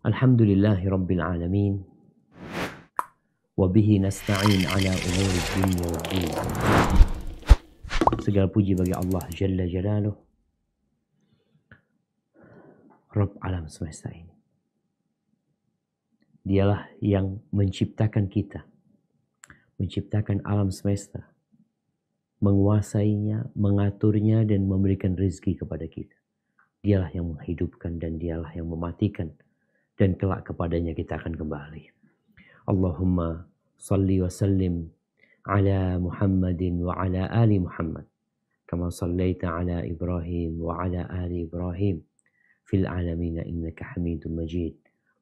Alhamdulillahi Rabbil Alamin. Wabihi nasta'in ala umuri dunya wa din. Segala puji bagi Allah Jalla Jalaluh, Rabb alam semesta ini. Dialah yang menciptakan kita, menciptakan alam semesta, menguasainya, mengaturnya, dan memberikan rezeki kepada kita. Dialah yang menghidupkan dan dialah yang mematikan, dan kelak kepadanya kita akan kembali. Allahumma salli wa sallim ala Muhammadin wa ala ali Muhammad kama sallaita ala Ibrahim wa ala ali Ibrahim fil alamin innaka Hamidum Majid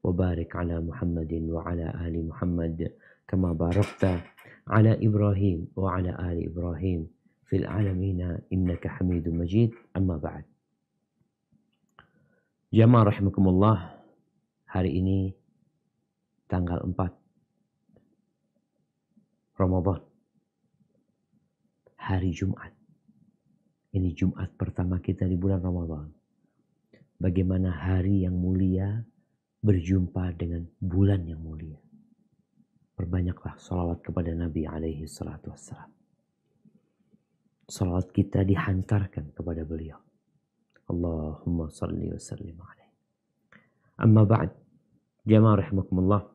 wa barik ala Muhammadin wa ala ali Muhammad kama barakta ala Ibrahim wa ala ali Ibrahim fil alamin innaka Hamidum Majid. Amma ba'd. Jamaah rahimakumullah, hari ini tanggal 4 Ramadan, hari Jumat. Ini Jumat pertama kita di bulan Ramadan. Bagaimana hari yang mulia berjumpa dengan bulan yang mulia. Perbanyaklah salawat kepada Nabi alaihi salatu wassalam. Salawat kita dihantarkan kepada beliau. Allahumma salli wa sallim alaihi. Amma ba'd. Jamaah rahimakumullah.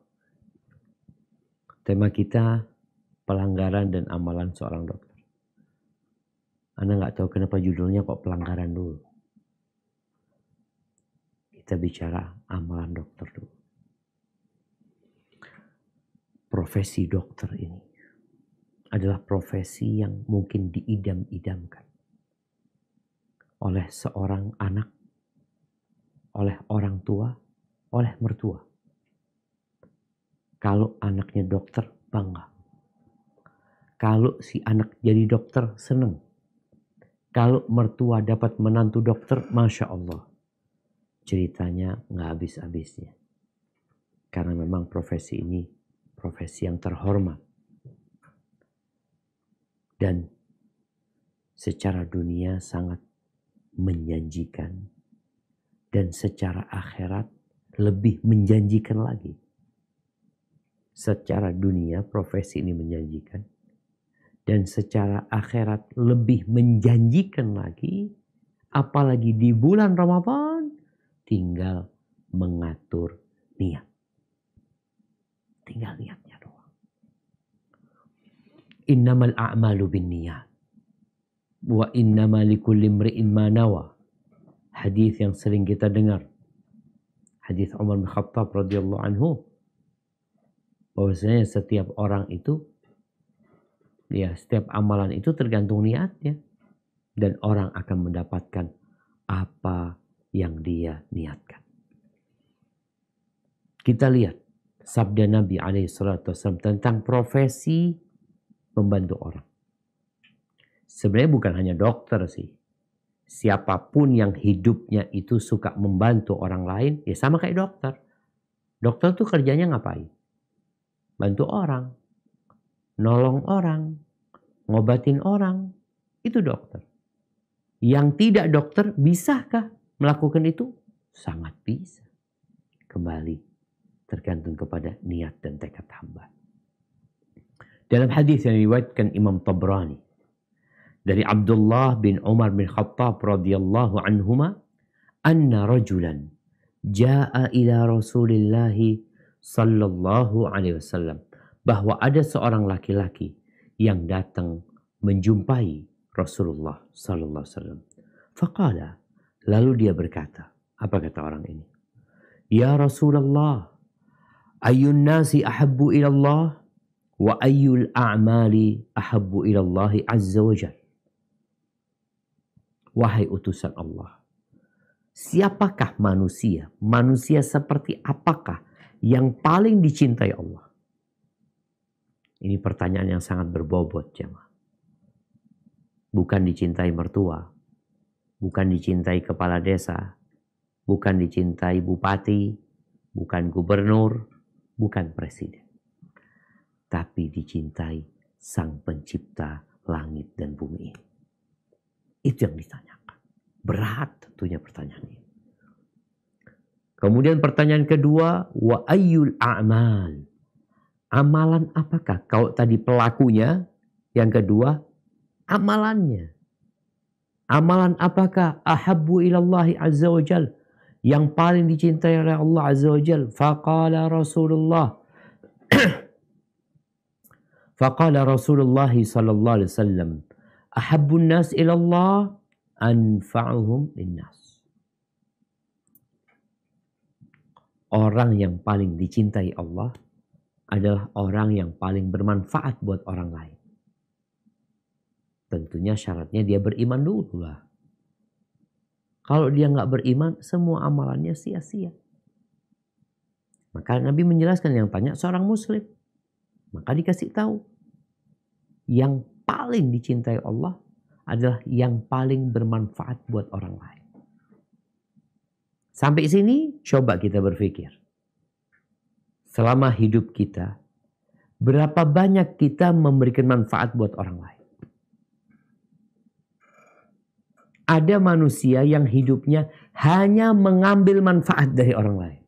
Tema kita pelanggaran dan amalan seorang dokter. Anda nggak tahu kenapa judulnya kok pelanggaran dulu. Kita bicara amalan dokter dulu. Profesi dokter ini adalah profesi yang mungkin diidam-idamkan oleh seorang anak, oleh orang tua, oleh mertua. Kalau anaknya dokter, bangga. Kalau si anak jadi dokter, senang. Kalau mertua dapat menantu dokter, Masya Allah. Ceritanya nggak habis-habisnya. Karena memang profesi ini profesi yang terhormat. Dan secara dunia sangat menjanjikan. Dan secara akhirat lebih menjanjikan lagi. Secara dunia profesi ini menjanjikan. Dan secara akhirat lebih menjanjikan lagi. Apalagi di bulan Ramadan. Tinggal mengatur niat. Tinggal niatnya doang. Innamal a'malu bin niyat. Wa innama likulli imri'in ma nawa. Hadis yang sering kita dengar. Hadis Umar bin Khattab radhiyallahu anhu. Bahwasanya setiap orang itu, ya, setiap amalan itu tergantung niatnya. Dan orang akan mendapatkan apa yang dia niatkan. Kita lihat sabda Nabi SAW tentang profesi membantu orang. Sebenarnya bukan hanya dokter sih. Siapapun yang hidupnya itu suka membantu orang lain, ya sama kayak dokter. Dokter tuh kerjanya ngapain? Bantu orang. Nolong orang. Ngobatin orang. Itu dokter. Yang tidak dokter, bisakah melakukan itu? Sangat bisa. Kembali tergantung kepada niat dan tekad hamba. Dalam hadis yang diriwayatkan Imam Tabrani dari Abdullah bin Umar bin Khattab radhiyallahu anhuma, anna rajulan jaa ila Rasulillah sallallahu alaihi wasallam, bahwa ada seorang laki-laki yang datang menjumpai Rasulullah sallallahu alaihi wasallam. Faqala, lalu dia berkata, apa kata orang ini? Ya Rasulullah, ayyun nasi ahabbu ila Allah wa ayyul a'mali ahabbu ila Allah azza wa jalla. Wahai utusan Allah, siapakah manusia? Manusia seperti apakah yang paling dicintai Allah? Ini pertanyaan yang sangat berbobot, jemaah. Bukan dicintai mertua, bukan dicintai kepala desa, bukan dicintai bupati, bukan gubernur, bukan presiden. Tapi dicintai Sang Pencipta langit dan bumi ini. Itu yang ditanyakan. Berat tentunya pertanyaan ini. Kemudian pertanyaan kedua, wa ayyul a'mal. Amalan apakah? Kalau tadi pelakunya, yang kedua amalannya. Amalan apakah? Ahabbu ilallahi azza wa jal. Yang paling dicintai oleh Allah azza wa jal. Faqala Rasulullah. Faqala Rasulullah sallallahu alaihi wasallam. Ahabbun nas ilallah anfa'uhum linnas. Orang yang paling dicintai Allah adalah orang yang paling bermanfaat buat orang lain. Tentunya syaratnya dia beriman dulu lah. Kalau dia nggak beriman, semua amalannya sia-sia. Maka Nabi menjelaskan, yang tanya seorang muslim. Maka dikasih tahu. Yang paling dicintai Allah adalah yang paling bermanfaat buat orang lain. Sampai sini coba kita berpikir. Selama hidup kita, berapa banyak kita memberikan manfaat buat orang lain? Ada manusia yang hidupnya hanya mengambil manfaat dari orang lain.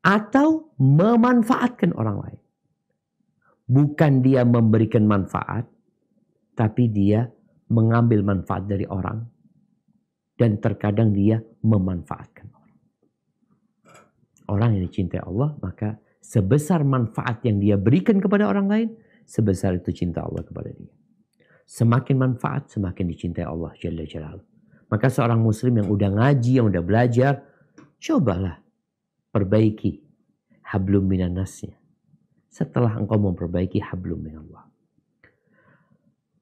Atau memanfaatkan orang lain. Bukan dia memberikan manfaat, tapi dia mengambil manfaat dari orang. Dan terkadang dia memanfaatkan orang. Orang yang dicintai Allah, maka sebesar manfaat yang dia berikan kepada orang lain, sebesar itu cinta Allah kepada dia. Semakin manfaat, semakin dicintai Allah Jalla Jalaluhu. Maka seorang muslim yang udah ngaji, yang udah belajar, cobalah perbaiki hablum minan nasnya. Setelah engkau memperbaiki hablum minallah.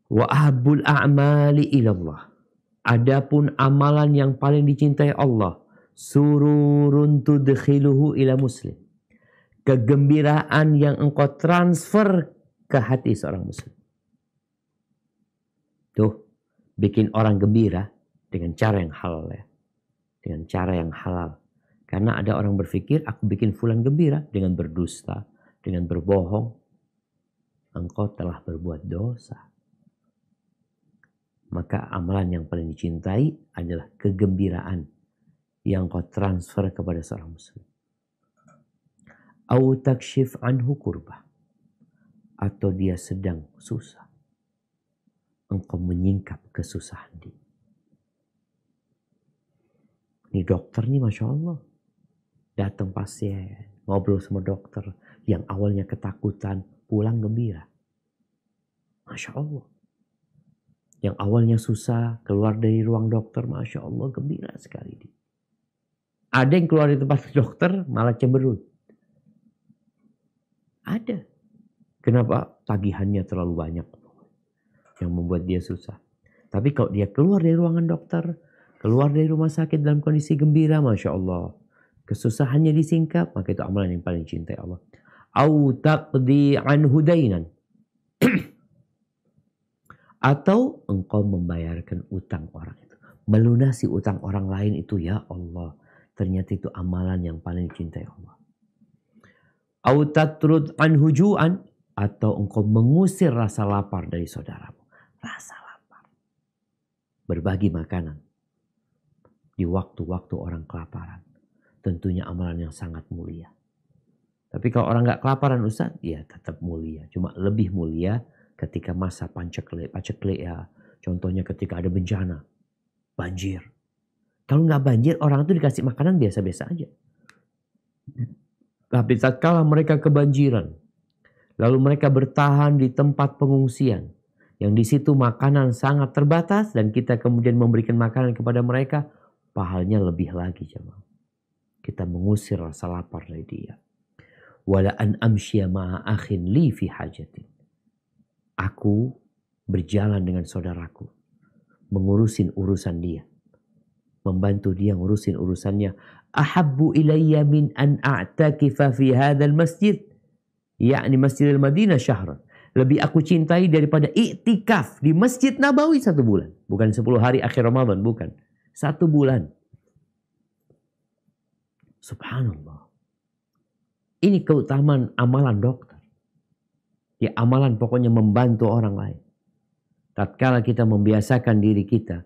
Wa ahabbul a'mali ilallah. Adapun amalan yang paling dicintai Allah, sururun tudkhiluhu ila muslim. Kegembiraan yang engkau transfer ke hati seorang muslim. Tuh, bikin orang gembira dengan cara yang halal ya. Dengan cara yang halal. Karena ada orang berpikir, aku bikin fulan gembira dengan berdusta, dengan berbohong. Engkau telah berbuat dosa. Maka amalan yang paling dicintai adalah kegembiraan yang kau transfer kepada seorang muslim. Au takshif anhu kurbah. Atau dia sedang susah. Engkau menyingkap kesusahan dia. Ini dokter nih Masya Allah. Datang pasien, ngobrol sama dokter. Yang awalnya ketakutan, pulang gembira. Masya Allah. Yang awalnya susah, keluar dari ruang dokter, Masya Allah gembira sekali dia. Ada yang keluar dari tempat dokter, malah cemberut. Ada. Kenapa? Tagihannya terlalu banyak. Yang membuat dia susah. Tapi kalau dia keluar dari ruangan dokter, keluar dari rumah sakit dalam kondisi gembira, Masya Allah. Kesusahannya disingkap, maka itu amalan yang paling cintai Allah. Au taqdi anhu dainan. Atau engkau membayarkan utang orang itu. Melunasi utang orang lain itu, ya Allah. Ternyata itu amalan yang paling dicintai Allah. Au tatrud anhu ju'an. Atau engkau mengusir rasa lapar dari saudaramu. Rasa lapar. Berbagi makanan. Di waktu-waktu orang kelaparan. Tentunya amalan yang sangat mulia. Tapi kalau orang gak kelaparan Ustaz, ya tetap mulia. Cuma lebih mulia ketika masa paceklik ya. Contohnya ketika ada bencana. Banjir. Kalau gak banjir, orang itu dikasih makanan biasa-biasa aja. Tapi tatkala mereka kebanjiran. Lalu mereka bertahan di tempat pengungsian. Yang di situ makanan sangat terbatas. Dan kita kemudian memberikan makanan kepada mereka. Pahalanya lebih lagi jemaah. Kita mengusir rasa lapar dari dia. Wala an amsya ma'a akhin li fi hajatin. Aku berjalan dengan saudaraku. Mengurusin urusan dia. Membantu dia ngurusin urusannya. Ahabbu ilayya min an a'takifa fi hadzal masjid. Yakni Masjidil Madinah syahran. Lebih aku cintai daripada iktikaf di Masjid Nabawi 1 bulan. Bukan 10 hari akhir Ramadan, bukan. 1 bulan. Subhanallah. Ini keutamaan amalan dokter. Ya amalan pokoknya membantu orang lain. Tatkala kita membiasakan diri kita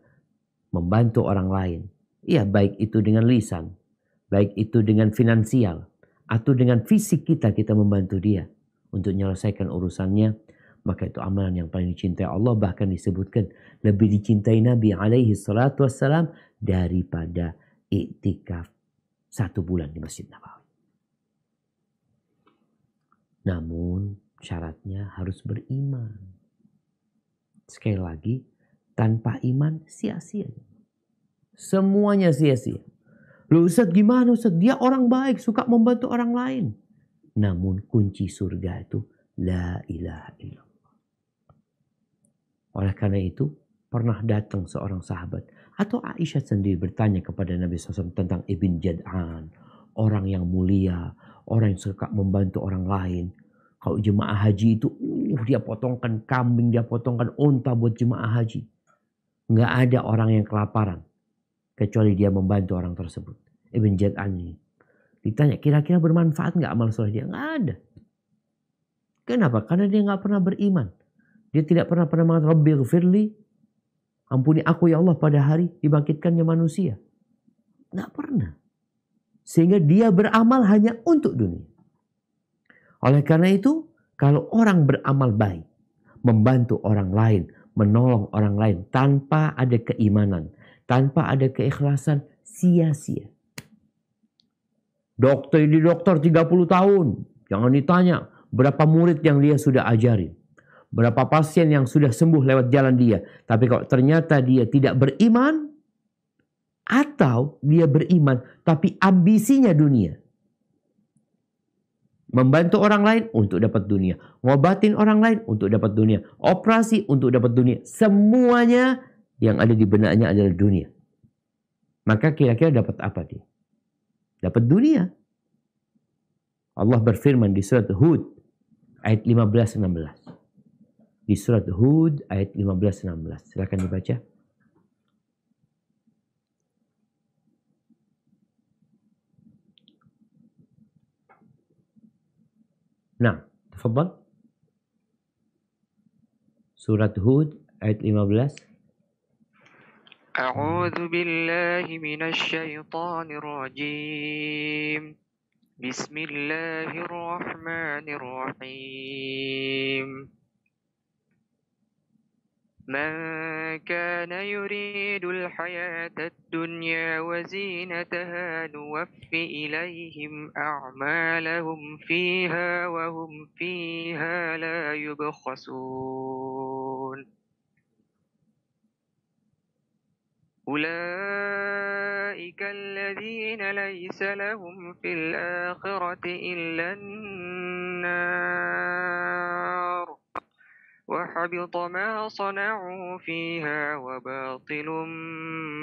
membantu orang lain. Iya, baik itu dengan lisan, baik itu dengan finansial, atau dengan fisik kita membantu dia untuk menyelesaikan urusannya, maka itu amalan yang paling dicintai Allah. Bahkan disebutkan lebih dicintai Nabi alaihi salatu wassalam daripada iktikaf 1 bulan di Masjid Nabawi. Namun syaratnya harus beriman. Sekali lagi, tanpa iman sia-sia. Semuanya sia-sia. Loh Ustaz, gimana Ustaz? Dia orang baik, suka membantu orang lain. Namun kunci surga itu la ilaha illallah. Oleh karena itu, pernah datang seorang sahabat atau Aisyah sendiri bertanya kepada Nabi SAW tentang Ibn Jad'an. Orang yang mulia, orang yang suka membantu orang lain. Kalau jemaah haji itu, dia potongkan kambing, dia potongkan unta buat jemaah haji. Nggak ada orang yang kelaparan kecuali dia membantu orang tersebut. Ibn Jad'an ini ditanya, kira-kira bermanfaat nggak amal soleh dia? Nggak ada. Kenapa? Karena dia nggak pernah beriman. Dia tidak pernah mengatakan Rabbi ghfirli, ampuni aku ya Allah pada hari dibangkitkannya manusia. Nggak pernah. Sehingga dia beramal hanya untuk dunia. Oleh karena itu, kalau orang beramal baik, membantu orang lain, menolong orang lain tanpa ada keimanan, tanpa ada keikhlasan, sia-sia. Dokter 30 tahun. Jangan ditanya berapa murid yang dia sudah ajarin. Berapa pasien yang sudah sembuh lewat jalan dia. Tapi kalau ternyata dia tidak beriman, atau dia beriman tapi ambisinya dunia. Membantu orang lain untuk dapat dunia. Ngobatin orang lain untuk dapat dunia. Operasi untuk dapat dunia. Semuanya yang ada di benaknya adalah dunia. Maka kira-kira dapat apa dia? Dapat dunia. Allah berfirman di surat Hud ayat 15-16. Di surat Hud ayat 15-16. Silakan dibaca. Nah, tafadhal. Surat Hud ayat 15. A'udzu billahi minasy syaithanir rajim. Bismillahirrahmanirrahim. Man kana yuridul hayatad dunya wa zinataha nuwaffi ilaihim a'malahum fiha wa hum fiha la yubkhasun. أولئك الذين ليس لهم في الآخرة إلا النار وحبط ما صنعوا فيها وباطل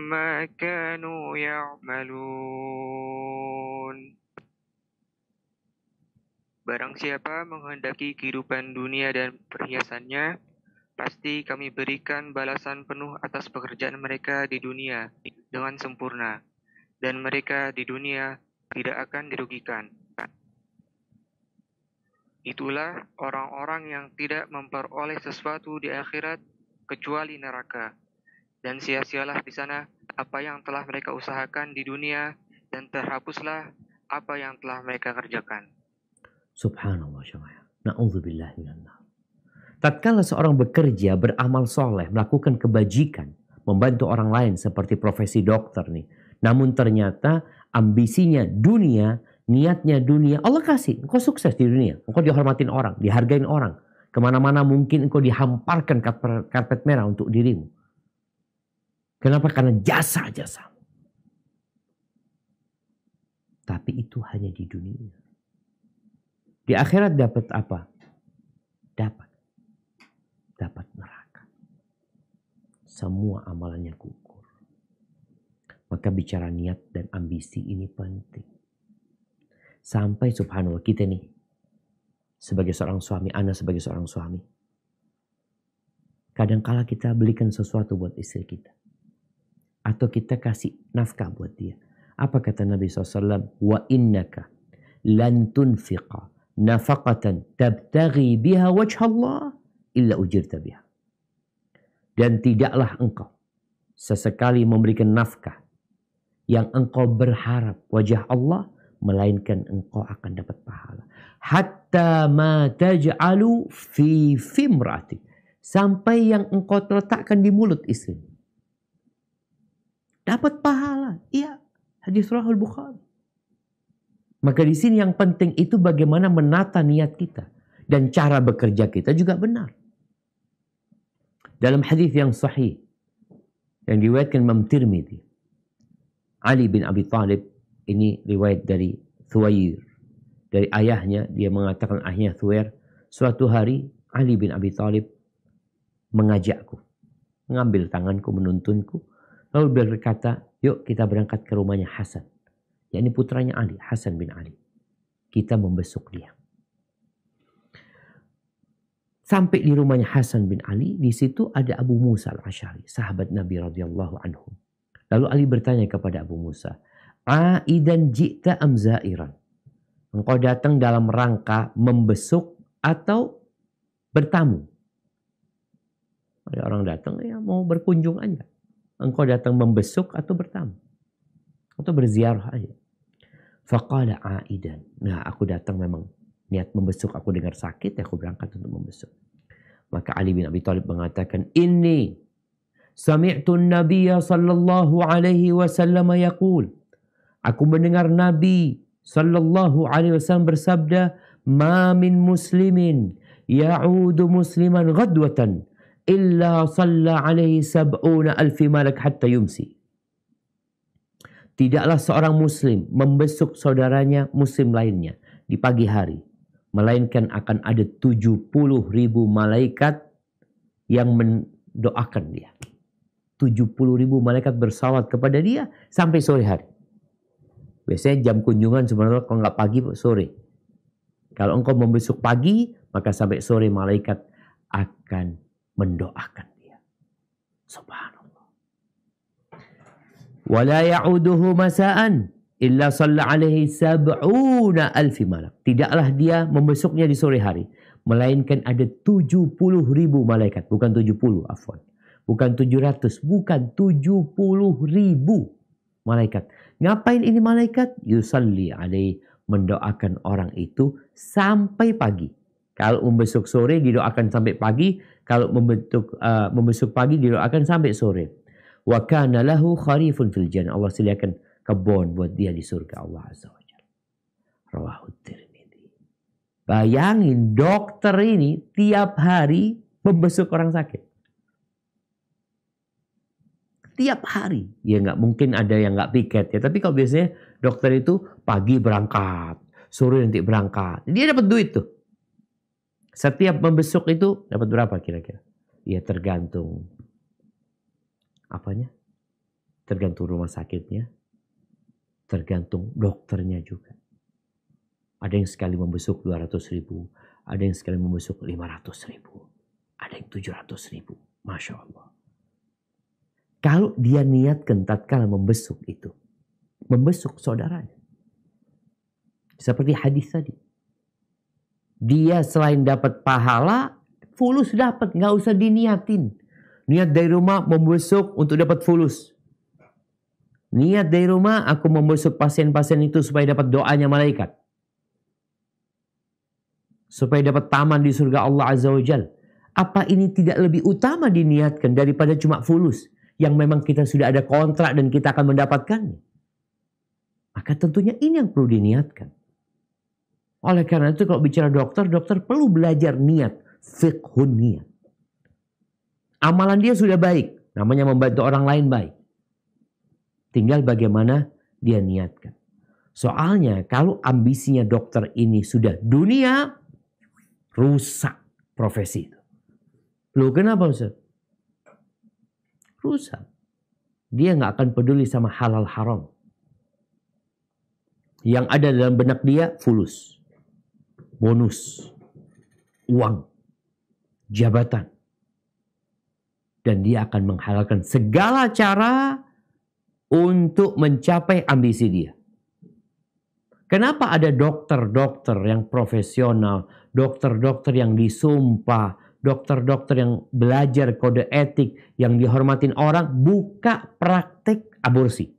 ما كانوا يعملون. Barang siapa menghendaki kehidupan dunia dan perhiasannya, pasti kami berikan balasan penuh atas pekerjaan mereka di dunia dengan sempurna, dan mereka di dunia tidak akan dirugikan. Itulah orang-orang yang tidak memperoleh sesuatu di akhirat kecuali neraka, dan sia-sialah di sana apa yang telah mereka usahakan di dunia, dan terhapuslah apa yang telah mereka kerjakan. Subhanallah syama'ah. Na'udzubillah minannar. Tatkala seorang bekerja, beramal soleh, melakukan kebajikan, membantu orang lain seperti profesi dokter nih. Namun ternyata ambisinya dunia, niatnya dunia. Allah kasih, engkau sukses di dunia. Engkau dihormatin orang, dihargain orang. Kemana-mana mungkin engkau dihamparkan karpet merah untuk dirimu. Kenapa? Karena jasa-jasa. Tapi itu hanya di dunia. Di akhirat dapat apa? Dapat neraka. Semua amalannya gugur. Maka bicara niat dan ambisi ini penting. Sampai subhanallah kita nih, sebagai seorang suami, Anda sebagai seorang suami, kadangkala kita belikan sesuatu buat istri kita. Atau kita kasih nafkah buat dia. Apa kata Nabi SAW? Wa innaka lan tunfiqa nafaqatan tabtaghi biha wajha Allah illa ujirta biha. Dan tidaklah engkau sesekali memberikan nafkah yang engkau berharap wajah Allah, melainkan engkau akan dapat pahala. Hatta ma taj'alu fi fimrati, sampai yang engkau letakkan di mulut istri. Dapat pahala. Iya, hadis Rahul Bukhari. Maka di sini yang penting itu bagaimana menata niat kita dan cara bekerja kita juga benar. Dalam hadis yang sahih yang diriwayatkan Imam Tirmidzi, Ali bin Abi Thalib, ini riwayat dari Thuwair, dari ayahnya, dia mengatakan ayahnya Thuwair, suatu hari Ali bin Abi Thalib mengajakku, mengambil tanganku, menuntunku, lalu berkata, yuk kita berangkat ke rumahnya Hasan, yakni putranya Ali, Hasan bin Ali. Kita membesuk dia. Sampai di rumahnya Hasan bin Ali, di situ ada Abu Musa al-Asy'ari, sahabat Nabi radhiyallahu anhu. Lalu Ali bertanya kepada Abu Musa, "Aidan ji'ta am zairan?" Engkau datang dalam rangka membesuk atau bertamu? Ada orang datang ya mau berkunjung aja. Engkau datang membesuk atau bertamu? Atau berziarah aja. Faqala aidan. Nah, aku datang memang niat membesuk, aku dengar sakit, ya aku berangkat untuk membesuk. Maka Ali bin Abi Thalib mengatakan, "Inni sami'tu an-nabiyya sallallahu alaihi wasallam yaqul." Aku mendengar Nabi sallallahu alaihi wasallam bersabda, "Ma min muslimin ya'udu musliman ghadwatan illa shalla alaihi 70,000 malak hatta yumsi." Tidaklah seorang muslim membesuk saudaranya muslim lainnya di pagi hari, melainkan akan ada 70,000 malaikat yang mendoakan dia. 70,000 malaikat bersalawat kepada dia sampai sore hari. Biasanya jam kunjungan sebenarnya kalau nggak pagi, sore. Kalau engkau membesuk pagi, maka sampai sore malaikat akan mendoakan dia. Subhanallah. Wala ya'uduhu masa'an illa shalla alaihi 70,000 malak. Tidaklah dia membesuknya di sore hari, melainkan ada 70,000 malaikat, bukan 70, afwan. Bukan 700, bukan 70,000 malaikat. Ngapain ini malaikat? Yusalli alaihi, mendoakan orang itu sampai pagi. Kalau membesuk sore didoakan sampai pagi, kalau membesuk pagi didoakan sampai sore. Wa kana lahu kharifun fil jannah. Allah sediakan kebun buat dia di surga Allah Azza wa Jalla. Rawahu Tirmidzi. Bayangin dokter ini tiap hari membesuk orang sakit. Tiap hari. Ya nggak mungkin ada yang nggak piket ya. Tapi kalau biasanya dokter itu pagi berangkat, sore nanti berangkat. Dia dapat duit tuh. Setiap membesuk itu dapat berapa kira-kira? Ya tergantung apanya? Tergantung rumah sakitnya. Tergantung dokternya juga. Ada yang sekali membesuk 200.000. Ada yang sekali membesuk 500.000. Ada yang 700.000. Masya Allah. Kalau dia niatkan tatkala membesuk itu, membesuk saudaranya. Seperti hadis tadi. Dia selain dapat pahala, fulus dapat, nggak usah diniatin. Niat dari rumah membesuk untuk dapat fulus. Niat dari rumah aku membesuk pasien-pasien itu supaya dapat doanya malaikat. Supaya dapat taman di surga Allah Azza wa Jalla. Apa ini tidak lebih utama diniatkan daripada cuma fulus? Yang memang kita sudah ada kontrak dan kita akan mendapatkannya. Maka tentunya ini yang perlu diniatkan. Oleh karena itu kalau bicara dokter, dokter perlu belajar niat. Fiqhun niat. Amalan dia sudah baik. Namanya membantu orang lain baik. Tinggal bagaimana dia niatkan. Soalnya kalau ambisinya dokter ini sudah dunia, rusak profesi itu. Loh kenapa Ustaz? Rusak. Dia nggak akan peduli sama halal haram. Yang ada dalam benak dia fulus, bonus, uang, jabatan. Dan dia akan menghalalkan segala cara untuk mencapai ambisi dia. Kenapa ada dokter-dokter yang profesional, dokter-dokter yang disumpah dokter-dokter yang belajar kode etik, yang dihormatin orang, buka praktek aborsi.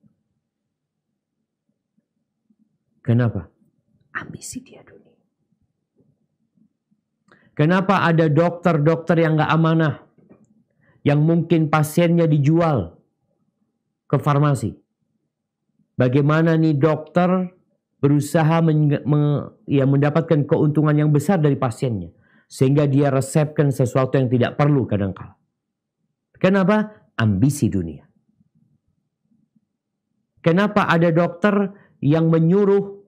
Kenapa? Ambisi dia dunia. Kenapa ada dokter-dokter yang gak amanah, yang mungkin pasiennya dijual ke farmasi? Bagaimana nih dokter berusaha mendapatkan keuntungan yang besar dari pasiennya, sehingga dia resepkan sesuatu yang tidak perlu kadang-kala. Kenapa? Ambisi dunia. Kenapa ada dokter yang menyuruh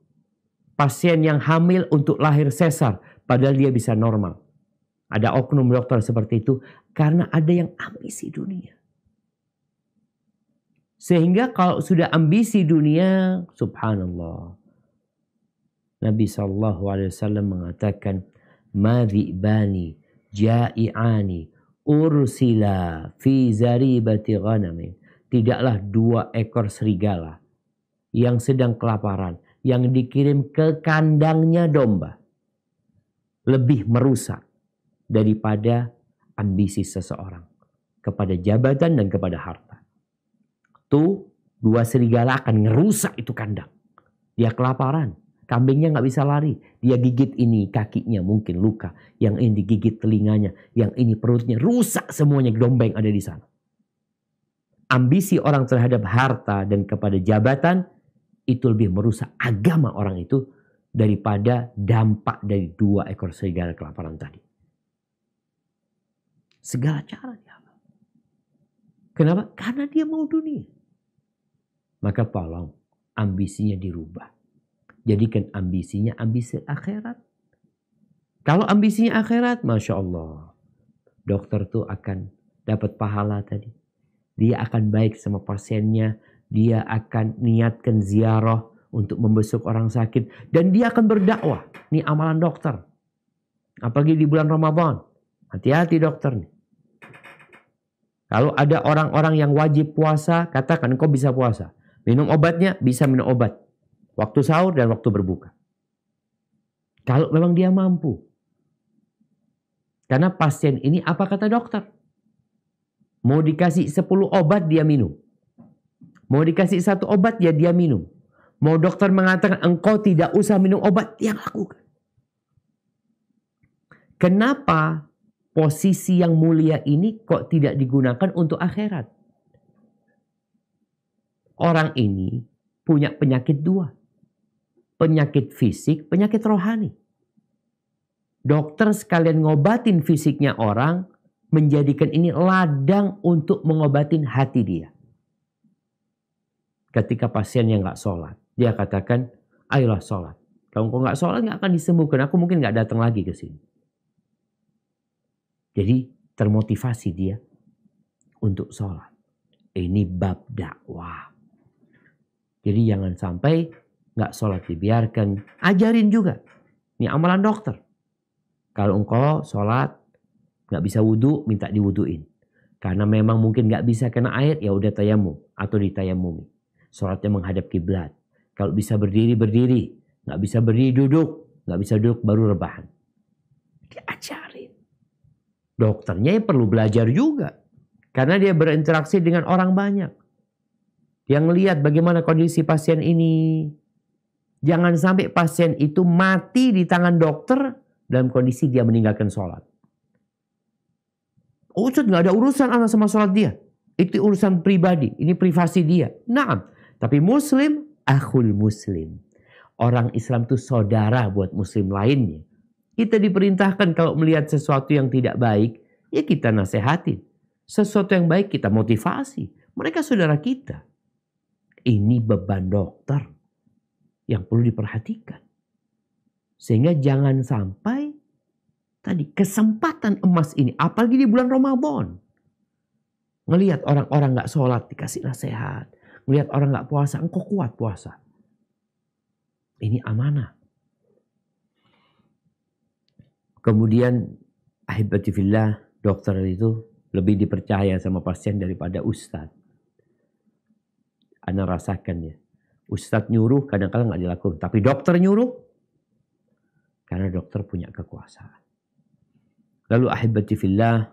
pasien yang hamil untuk lahir sesar, padahal dia bisa normal? Ada oknum dokter seperti itu karena ada yang ambisi dunia. Sehingga kalau sudah ambisi dunia, subhanallah, Nabi SAW mengatakan, "Madhi'bani ja'i'ani ursila fi zaribati ghanamin." Tidaklah 2 ekor serigala yang sedang kelaparan, yang dikirim ke kandangnya domba, lebih merusak daripada ambisi seseorang kepada jabatan dan kepada harta. Tuh 2 serigala akan ngerusak itu kandang. Dia kelaparan. Kambingnya nggak bisa lari. Dia gigit ini kakinya mungkin luka. Yang ini digigit telinganya. Yang ini perutnya. Rusak semuanya domba yang ada di sana. Ambisi orang terhadap harta dan kepada jabatan itu lebih merusak agama orang itu daripada dampak dari 2 ekor serigala kelaparan tadi. Segala cara dia. Kenapa? Karena dia mau dunia. Maka tolong ambisinya dirubah. Jadikan ambisinya ambisi akhirat. Kalau ambisinya akhirat, Masya Allah, dokter tuh akan dapat pahala tadi. Dia akan baik sama pasiennya. Dia akan niatkan ziarah untuk membesuk orang sakit. Dan dia akan berdakwah. Ini amalan dokter. Apalagi di bulan Ramadan. Hati-hati dokter nih. Kalau ada orang-orang yang wajib puasa, katakan engkau bisa puasa. Minum obatnya, bisa minum obat. Waktu sahur dan waktu berbuka. Kalau memang dia mampu. Karena pasien ini apa kata dokter? Mau dikasih 10 obat dia minum. Mau dikasih 1 obat ya dia minum. Mau dokter mengatakan engkau tidak usah minum obat, dia lakukan. Kenapa posisi yang mulia ini kok tidak digunakan untuk akhirat? Orang ini punya penyakit 2. Penyakit fisik, penyakit rohani. Dokter sekalian ngobatin fisiknya orang, menjadikan ini ladang untuk mengobatin hati dia. Ketika pasien yang gak sholat, dia katakan, ayolah sholat. Kalau engkau gak sholat gak akan disembuhkan, aku mungkin gak datang lagi ke sini. Jadi termotivasi dia untuk sholat. Ini bab dakwah. Jadi jangan sampai gak sholat dibiarkan. Ajarin juga. Ini amalan dokter. Kalau engkau sholat gak bisa wudu, minta diwuduin. Karena memang mungkin gak bisa kena air, ya udah tayamum atau ditayamumi. Sholatnya menghadap kiblat. Kalau bisa berdiri, berdiri. Gak bisa berdiri, duduk. Gak bisa duduk, baru rebahan. Diajarin. Dokternya perlu belajar juga. Karena dia berinteraksi dengan orang banyak. Yang lihat bagaimana kondisi pasien ini. Jangan sampai pasien itu mati di tangan dokter dalam kondisi dia meninggalkan sholat. Ustaz gak ada urusan anak sama sholat dia. Itu urusan pribadi. Ini privasi dia. Naam. Tapi muslim, akhul muslim. Orang Islam itu saudara buat muslim lainnya. Kita diperintahkan kalau melihat sesuatu yang tidak baik, ya kita nasehatin. Sesuatu yang baik kita motivasi. Mereka saudara kita. Ini beban dokter yang perlu diperhatikan. Sehingga jangan sampai tadi kesempatan emas ini, apalagi di bulan Ramadan. Ngelihat orang-orang gak sholat dikasih nasihat. Ngelihat orang gak puasa, engkau kuat puasa. Ini amanah. Kemudian ahibati fillah, dokter itu lebih dipercaya sama pasien daripada ustadz. Anda rasakan ya. Ustadz nyuruh kadang-kadang gak dilakukan. Tapi dokter nyuruh. Karena dokter punya kekuasaan. Lalu ahibati fillah,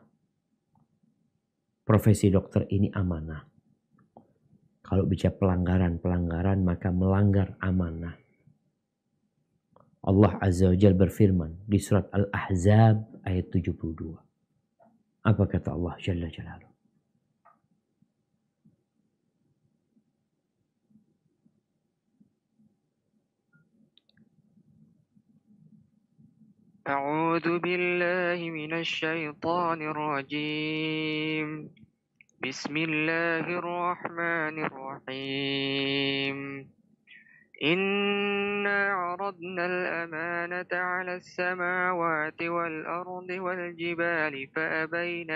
profesi dokter ini amanah. Kalau bicara pelanggaran maka melanggar amanah. Allah Azza wa Jalla berfirman di surat Al-Ahzab ayat 72. Apa kata Allah Jalla Jalaluhu? أعوذ بالله من الشيطان الرجيم بسم الله الرحمن الرحيم إنا عرضنا الأمانة على السماوات والأرض والجبال فأبين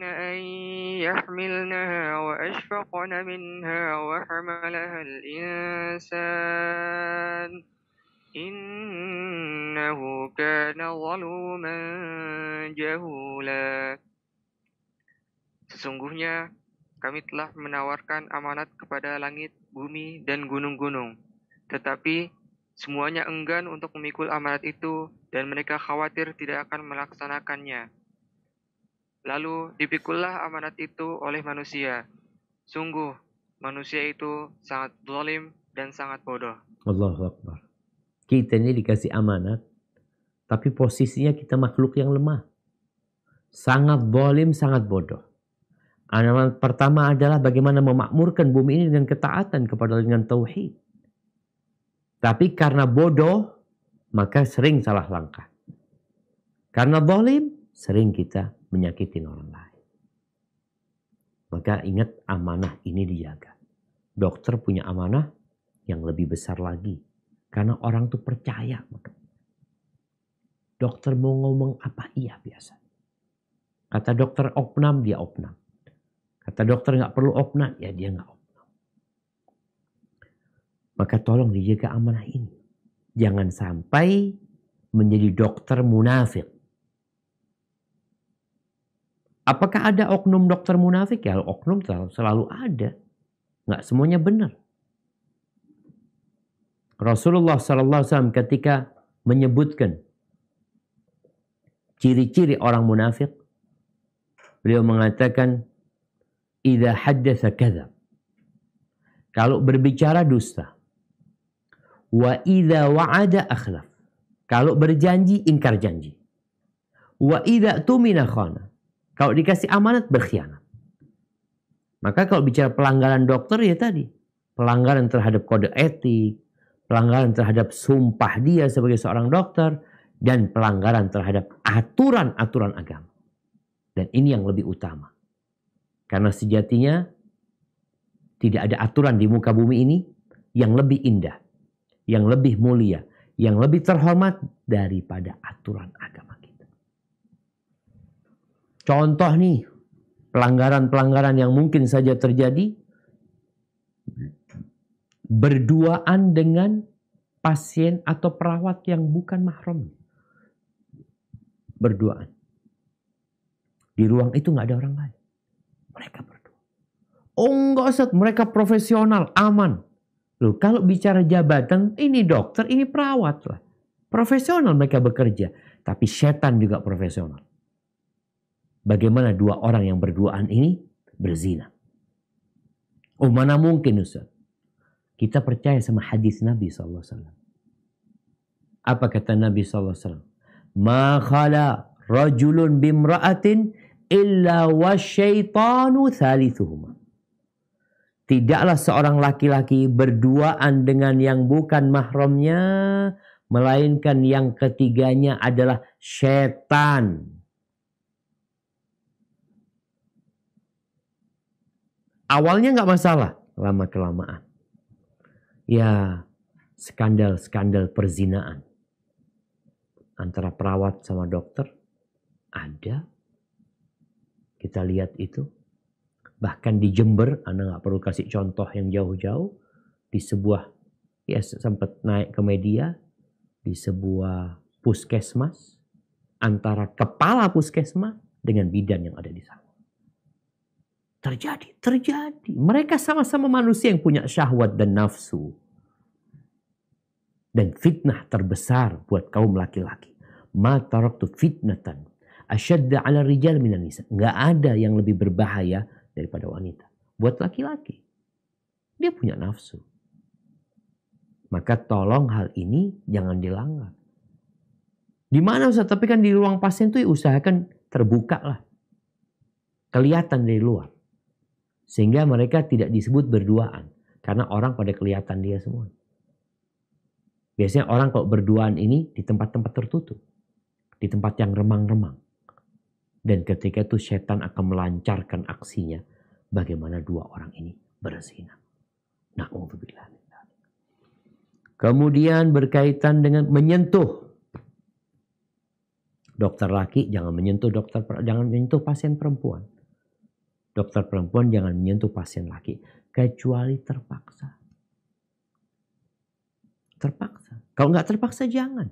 أن يحملنها وأشفقن منها وحملها الإنسان إنه كان ظلوما جهولا. Sesungguhnya kami telah menawarkan amanat kepada langit, bumi, dan gunung-gunung. Tetapi semuanya enggan untuk memikul amanat itu dan mereka khawatir tidak akan melaksanakannya. Lalu dipikullah amanat itu oleh manusia. Sungguh, manusia itu sangat zalim dan sangat bodoh. Allahu Akbar. Kita ini dikasih amanat, tapi posisinya kita makhluk yang lemah. Sangat zalim, sangat bodoh. Amanat pertama adalah bagaimana memakmurkan bumi ini dengan ketaatan kepada dengan tauhid. Tapi karena bodoh, maka sering salah langkah. Karena zalim, sering kita menyakitin orang lain. Maka ingat, amanah ini dijaga. Dokter punya amanah yang lebih besar lagi. Karena orang tuh percaya. Dokter mau ngomong apa? Iya biasa. Kata dokter opnam, dia opnam. Kata dokter nggak perlu opnam, ya dia nggak opnam. Maka tolong dijaga amanah ini. Jangan sampai menjadi dokter munafik. Apakah ada oknum dokter munafik? Ya oknum selalu ada. Nggak semuanya benar. Rasulullah SAW ketika menyebutkan ciri-ciri orang munafik, beliau mengatakan, "Idza haddatsa kadzab." Kalau berbicara dusta. Wa idza wa'ada akhlaf. Kalau berjanji ingkar janji. Wa idza tumina khana. Kalau dikasih amanat berkhianat. Maka kalau bicara pelanggaran dokter ya tadi. Pelanggaran terhadap kode etik. Pelanggaran terhadap sumpah dia sebagai seorang dokter. Dan pelanggaran terhadap aturan-aturan agama. Dan ini yang lebih utama. Karena sejatinya tidak ada aturan di muka bumi ini yang lebih indah. Yang lebih mulia. Yang lebih terhormat daripada aturan agama kita. Contoh nih, pelanggaran-pelanggaran yang mungkin saja terjadi. Berduaan dengan pasien atau perawat yang bukan mahram. Berduaan. Di ruang itu nggak ada orang lain. Mereka berdua. Oh enggak Ustaz, mereka profesional, aman. Loh, kalau bicara jabatan, ini dokter, ini perawat lah. Profesional mereka bekerja. Tapi setan juga profesional. Bagaimana dua orang yang berduaan ini berzina? Oh mana mungkin Ustaz? Kita percaya sama hadis Nabi SAW. Apa kata Nabi SAW? Ma khala rajulun bimra'atin illa wasyaitanu thalithuhuma. Tidaklah seorang laki-laki berduaan dengan yang bukan mahramnya, melainkan yang ketiganya adalah syaitan. Awalnya nggak masalah, lama-kelamaan. Ya, skandal-skandal perzinaan. Antara perawat sama dokter, ada. Kita lihat itu. Bahkan di Jember, Anda nggak perlu kasih contoh yang jauh-jauh. Di sebuah, ya sempat naik ke media. Di sebuah puskesmas. Antara kepala puskesmas dengan bidan yang ada di sana. Terjadi. Mereka sama-sama manusia yang punya syahwat dan nafsu. Dan fitnah terbesar buat kaum laki-laki. Ma taraktu fitnatan asyadda ala rijal minan nisa. Nggak ada yang lebih berbahaya daripada wanita. Buat laki-laki. Dia punya nafsu. Maka tolong hal ini jangan dilanggar. Di mana Ustaz? Tapi kan di ruang pasien tuh usahakan terbuka lah. Kelihatan dari luar. Sehingga mereka tidak disebut berduaan. Karena orang pada kelihatan dia semua. Biasanya orang kalau berduaan ini di tempat-tempat tertutup. Di tempat yang remang-remang. Dan ketika itu setan akan melancarkan aksinya. Bagaimana dua orang ini berzina. Na'udzubillah. Kemudian berkaitan dengan menyentuh. Dokter laki jangan menyentuh jangan menyentuh pasien perempuan. Dokter perempuan jangan menyentuh pasien laki kecuali terpaksa. Terpaksa. Kalau nggak terpaksa jangan.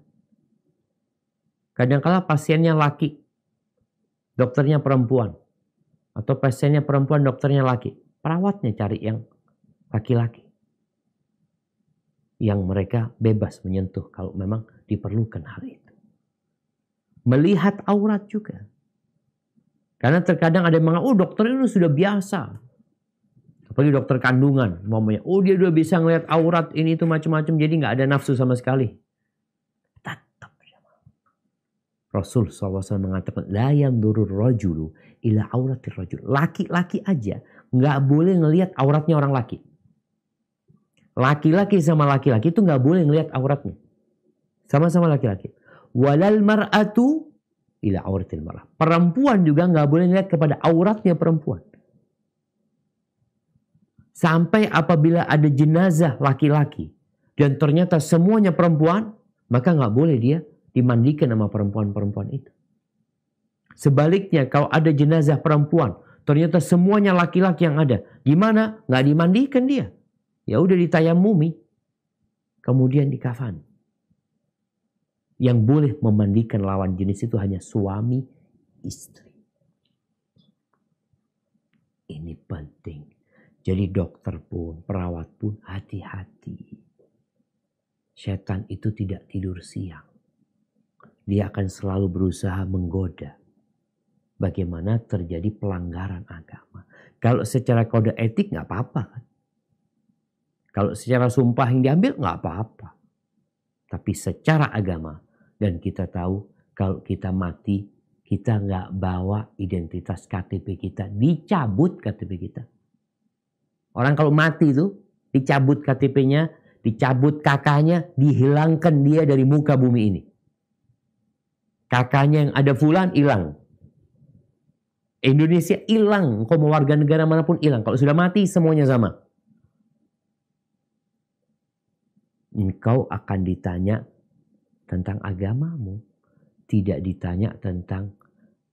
Kadang-kala pasiennya laki, dokternya perempuan, atau pasiennya perempuan, dokternya laki, perawatnya cari yang laki-laki. Yang mereka bebas menyentuh kalau memang diperlukan hal itu. Melihat aurat juga. Karena terkadang ada yang mengatakan, dokter ini sudah biasa. Apalagi dokter kandungan. Mamanya, dia udah bisa ngelihat aurat ini itu macam-macam. Jadi gak ada nafsu sama sekali. Tetap. Rasul SAW mengatakan, la yandurur rajulu ila auratir rajul. Laki-laki aja gak boleh ngelihat auratnya orang laki. Laki-laki sama laki-laki itu gak boleh ngelihat auratnya. Sama-sama laki-laki. Walal mar'atu ila auratil mar'ah. Perempuan juga gak boleh ngelihat kepada auratnya perempuan. Sampai apabila ada jenazah laki-laki. Dan ternyata semuanya perempuan. Maka gak boleh dia dimandikan sama perempuan-perempuan itu. Sebaliknya kalau ada jenazah perempuan. Ternyata semuanya laki-laki yang ada. Gimana? Gak dimandikan dia. Ya udah ditayamumi. Kemudian dikafan. Yang boleh memandikan lawan jenis itu hanya suami istri. Ini penting. Jadi dokter pun, perawat pun hati-hati. Setan itu tidak tidur siang. Dia akan selalu berusaha menggoda. Bagaimana terjadi pelanggaran agama. Kalau secara kode etik gak apa-apa kan. Kalau secara sumpah yang diambil nggak apa-apa. Tapi secara agama, dan kita tahu kalau kita mati, kita nggak bawa identitas KTP kita. Dicabut KTP kita. Orang kalau mati itu, dicabut KTP-nya, dicabut kakaknya, dihilangkan dia dari muka bumi ini. Kakaknya yang ada fulan, hilang. Indonesia hilang. Kau mau warga negara manapun hilang. Kalau sudah mati, semuanya sama. Engkau akan ditanya tentang agamamu. Tidak ditanya tentang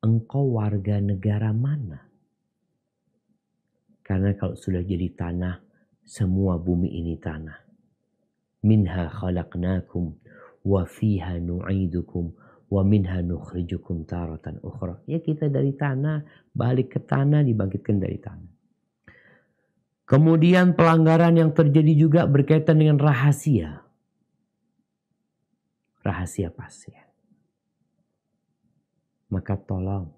engkau warga negara mana. Karena kalau sudah jadi tanah, semua bumi ini tanah. Minha khalaqnakum wa fiha nu'idukum wa minha nukhrijukum taratan ukhra. Ya kita dari tanah, balik ke tanah, dibangkitkan dari tanah. Kemudian pelanggaran yang terjadi juga berkaitan dengan rahasia. Rahasia pasien. Maka tolong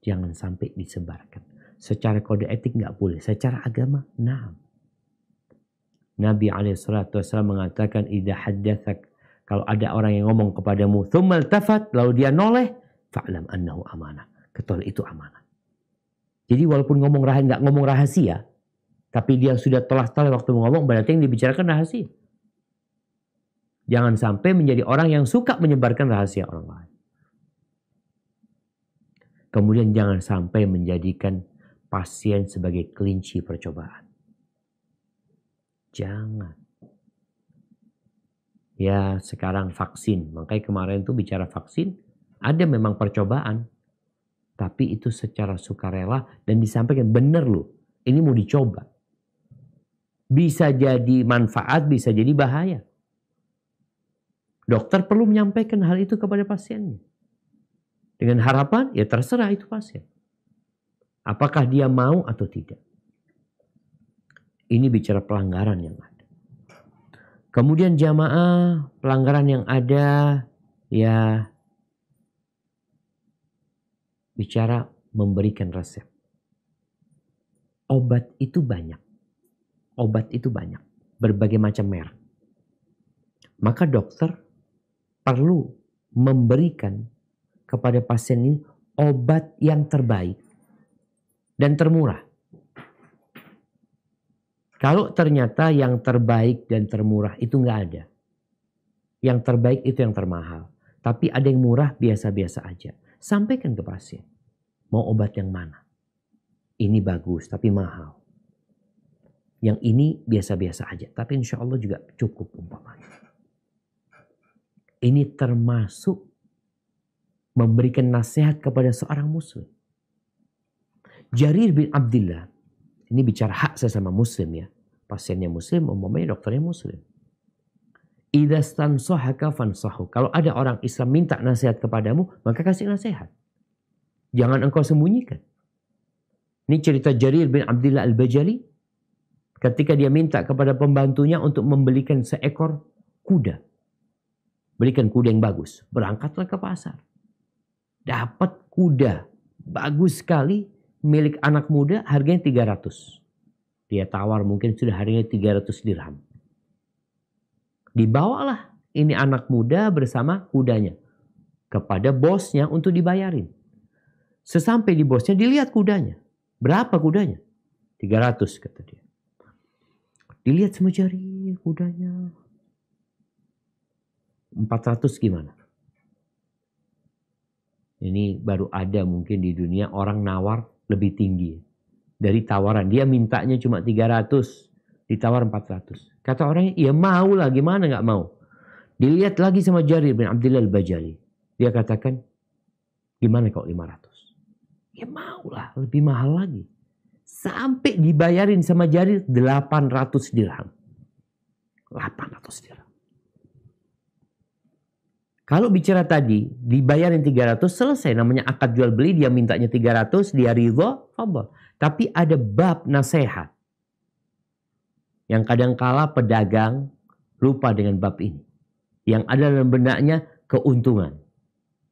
jangan sampai disebarkan. Secara kode etik nggak boleh. Secara agama, nah. Nabi SAW mengatakan, idza haddatsak, kalau ada orang yang ngomong kepadamu, tsumma iltafat, lalu dia noleh, fa'lam annahu amanah. Ketahui itu amanah. Jadi walaupun nggak ngomong rahasia, tapi dia sudah telah waktu ngomong, berarti yang dibicarakan rahasia. Jangan sampai menjadi orang yang suka menyebarkan rahasia orang lain. Kemudian jangan sampai menjadikan pasien sebagai kelinci percobaan. Jangan. Ya sekarang vaksin. Makanya kemarin tuh bicara vaksin. Ada memang percobaan. Tapi itu secara sukarela dan disampaikan benar loh. Ini mau dicoba. Bisa jadi manfaat, bisa jadi bahaya. Dokter perlu menyampaikan hal itu kepada pasiennya. Dengan harapan, ya terserah itu pasien. Apakah dia mau atau tidak. Ini bicara pelanggaran yang ada. Kemudian jamaah, pelanggaran yang ada, ya bicara memberikan resep. Obat itu banyak. Berbagai macam merek. Maka dokter perlu memberikan kepada pasien ini obat yang terbaik dan termurah. Kalau ternyata yang terbaik dan termurah itu nggak ada. Yang terbaik itu yang termahal. Tapi ada yang murah biasa-biasa aja. Sampaikan ke pasien. Mau obat yang mana? Ini bagus tapi mahal. Yang ini biasa-biasa aja. Tapi insya Allah juga cukup umpamanya. Ini termasuk memberikan nasihat kepada seorang muslim. Jarir bin Abdullah. Ini bicara hak sesama muslim ya. Pasiennya muslim, umpamanya dokternya muslim. Idza stansahaka fansahu. Kalau ada orang Islam minta nasihat kepadamu, maka kasih nasihat. Jangan engkau sembunyikan. Ini cerita Jarir bin Abdullah al-Bajali. Ketika dia minta kepada pembantunya untuk membelikan seekor kuda. Belikan kuda yang bagus. Berangkatlah ke pasar. Dapat kuda. Bagus sekali. Milik anak muda harganya 300. Dia tawar mungkin sudah harganya 300 dirham. Dibawalah ini anak muda bersama kudanya. Kepada bosnya untuk dibayarin. Sesampai di bosnya dilihat kudanya. Berapa kudanya? 300 kata dia. Dilihat sama jari kudanya. 400 gimana? Ini baru ada mungkin di dunia orang nawar lebih tinggi. Dari tawaran. Dia mintanya cuma 300. Ditawar 400. Kata orangnya, ya mau lah. Gimana gak mau? Dilihat lagi sama Jarir bin Abdullah al-Bajali. Dia katakan, gimana kok 500? Ya mau lah. Lebih mahal lagi. Sampai dibayarin sama Jarir 800 dirham. 800 dirham. Kalau bicara tadi, dibayarin 300, selesai. Namanya akad jual beli, dia mintanya 300, dia ridho, fadhal. Tapi ada bab nasihat. Yang kadangkala pedagang lupa dengan bab ini. Yang ada dalam benaknya keuntungan.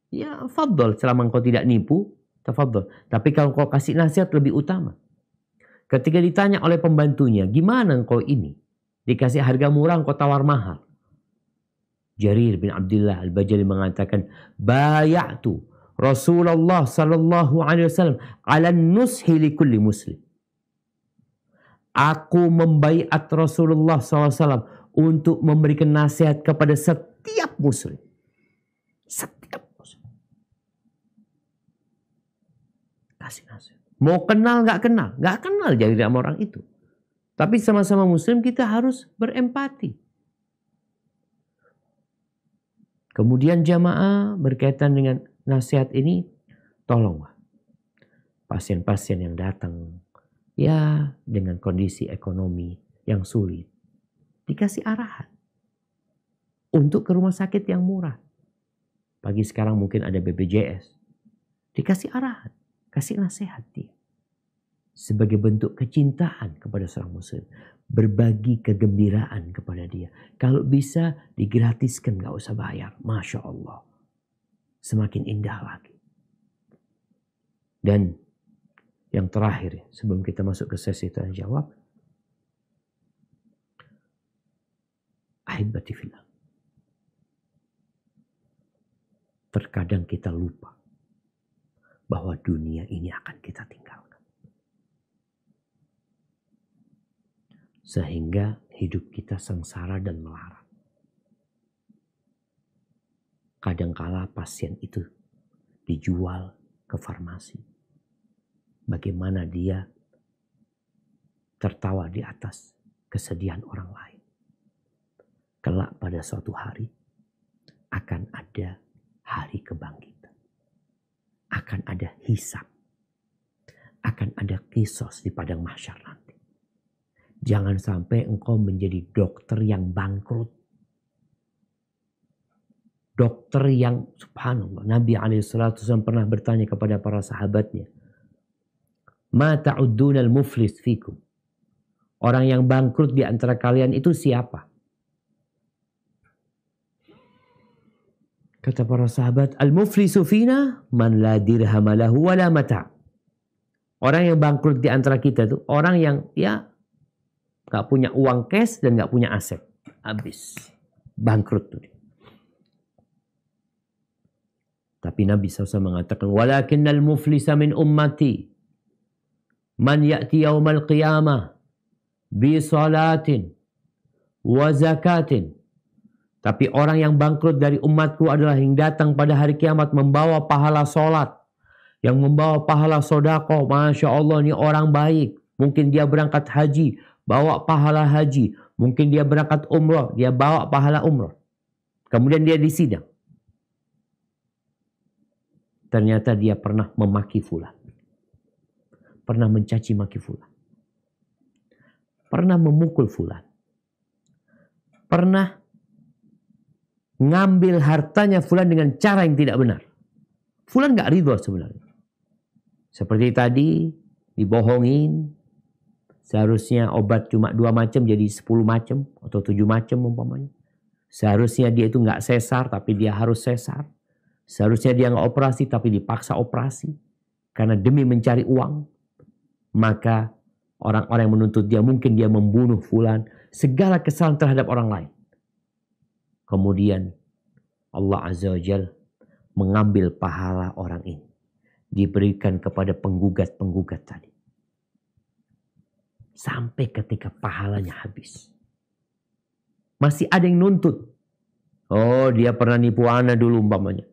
Ya fadhal, selama engkau tidak nipu, tafadhal. Tapi kalau engkau kasih nasihat lebih utama. Ketika ditanya oleh pembantunya, gimana engkau ini? Dikasih harga murah, engkau tawar mahal. Jarir bin Abdullah al-Bajali mengatakan, bayatu Rasulullah sallallahu alaihi wasallam ala nushi li kulli muslim. Aku membaiat Rasulullah SAW untuk memberikan nasihat kepada setiap muslim. Setiap muslim. Kasih nasihat. Mau kenal gak kenal? Gak kenal jadi sama orang itu. Tapi sama-sama muslim kita harus berempati. Kemudian jamaah berkaitan dengan nasihat ini, tolonglah pasien-pasien yang datang ya dengan kondisi ekonomi yang sulit, dikasih arahan untuk ke rumah sakit yang murah. Pagi sekarang mungkin ada BPJS, dikasih arahan, kasih nasihat dia sebagai bentuk kecintaan kepada seorang muslim, berbagi kegembiraan kepada dia. Kalau bisa digratiskan, gak usah bayar. Masya Allah. Semakin indah lagi. Dan yang terakhir, sebelum kita masuk ke sesi tanya jawab. Ahibati fillah. Terkadang kita lupa bahwa dunia ini akan kita tinggalkan. Sehingga hidup kita sengsara dan melarat. Kadangkala pasien itu dijual ke farmasi. Bagaimana dia tertawa di atas kesedihan orang lain. Kelak pada suatu hari akan ada hari kebangkitan. Akan ada hisab. Akan ada kisos di padang mahsyar nanti. Jangan sampai engkau menjadi dokter yang bangkrut. Dokter yang subhanallah. Nabi SAW pernah bertanya kepada para sahabatnya. Ma ta'uddunal muflis fikum. Orang yang bangkrut di antara kalian itu siapa? Kata para sahabat, al-muflisu fina man la dirham lahu wa la mata'. Orang yang bangkrut di antara kita itu orang yang ya gak punya uang cash dan gak punya aset. Habis. Bangkrut tuh. Tapi Nabi SAW mengatakan, walakinnal muflisa min ummati man ya'ti yawmal qiyamah bi salatin wa zakatin. Tapi orang yang bangkrut dari umatku adalah yang datang pada hari kiamat membawa pahala solat, yang membawa pahala sodako. Masya Allah, ini orang baik. Mungkin dia berangkat haji, bawa pahala haji. Mungkin dia berangkat umroh, dia bawa pahala umroh. Kemudian dia disidang. Ternyata dia pernah memaki fulan. Pernah mencaci maki fulan. Pernah memukul fulan. Pernah ngambil hartanya fulan dengan cara yang tidak benar. Fulan gak ridho sebenarnya. Seperti tadi, dibohongin. Seharusnya obat cuma 2 macam jadi 10 macam atau 7 macam umpamanya. Seharusnya dia itu gak sesar tapi dia harus sesar. Seharusnya dia gak operasi tapi dipaksa operasi. Karena demi mencari uang. Maka orang-orang yang menuntut dia mungkin dia membunuh fulan. Segala kesalahan terhadap orang lain. Kemudian Allah Azza wa Jalla mengambil pahala orang ini. Diberikan kepada penggugat-penggugat tadi. Sampai ketika pahalanya habis. Masih ada yang nuntut. Oh, dia pernah nipu ana dulu umpamanya.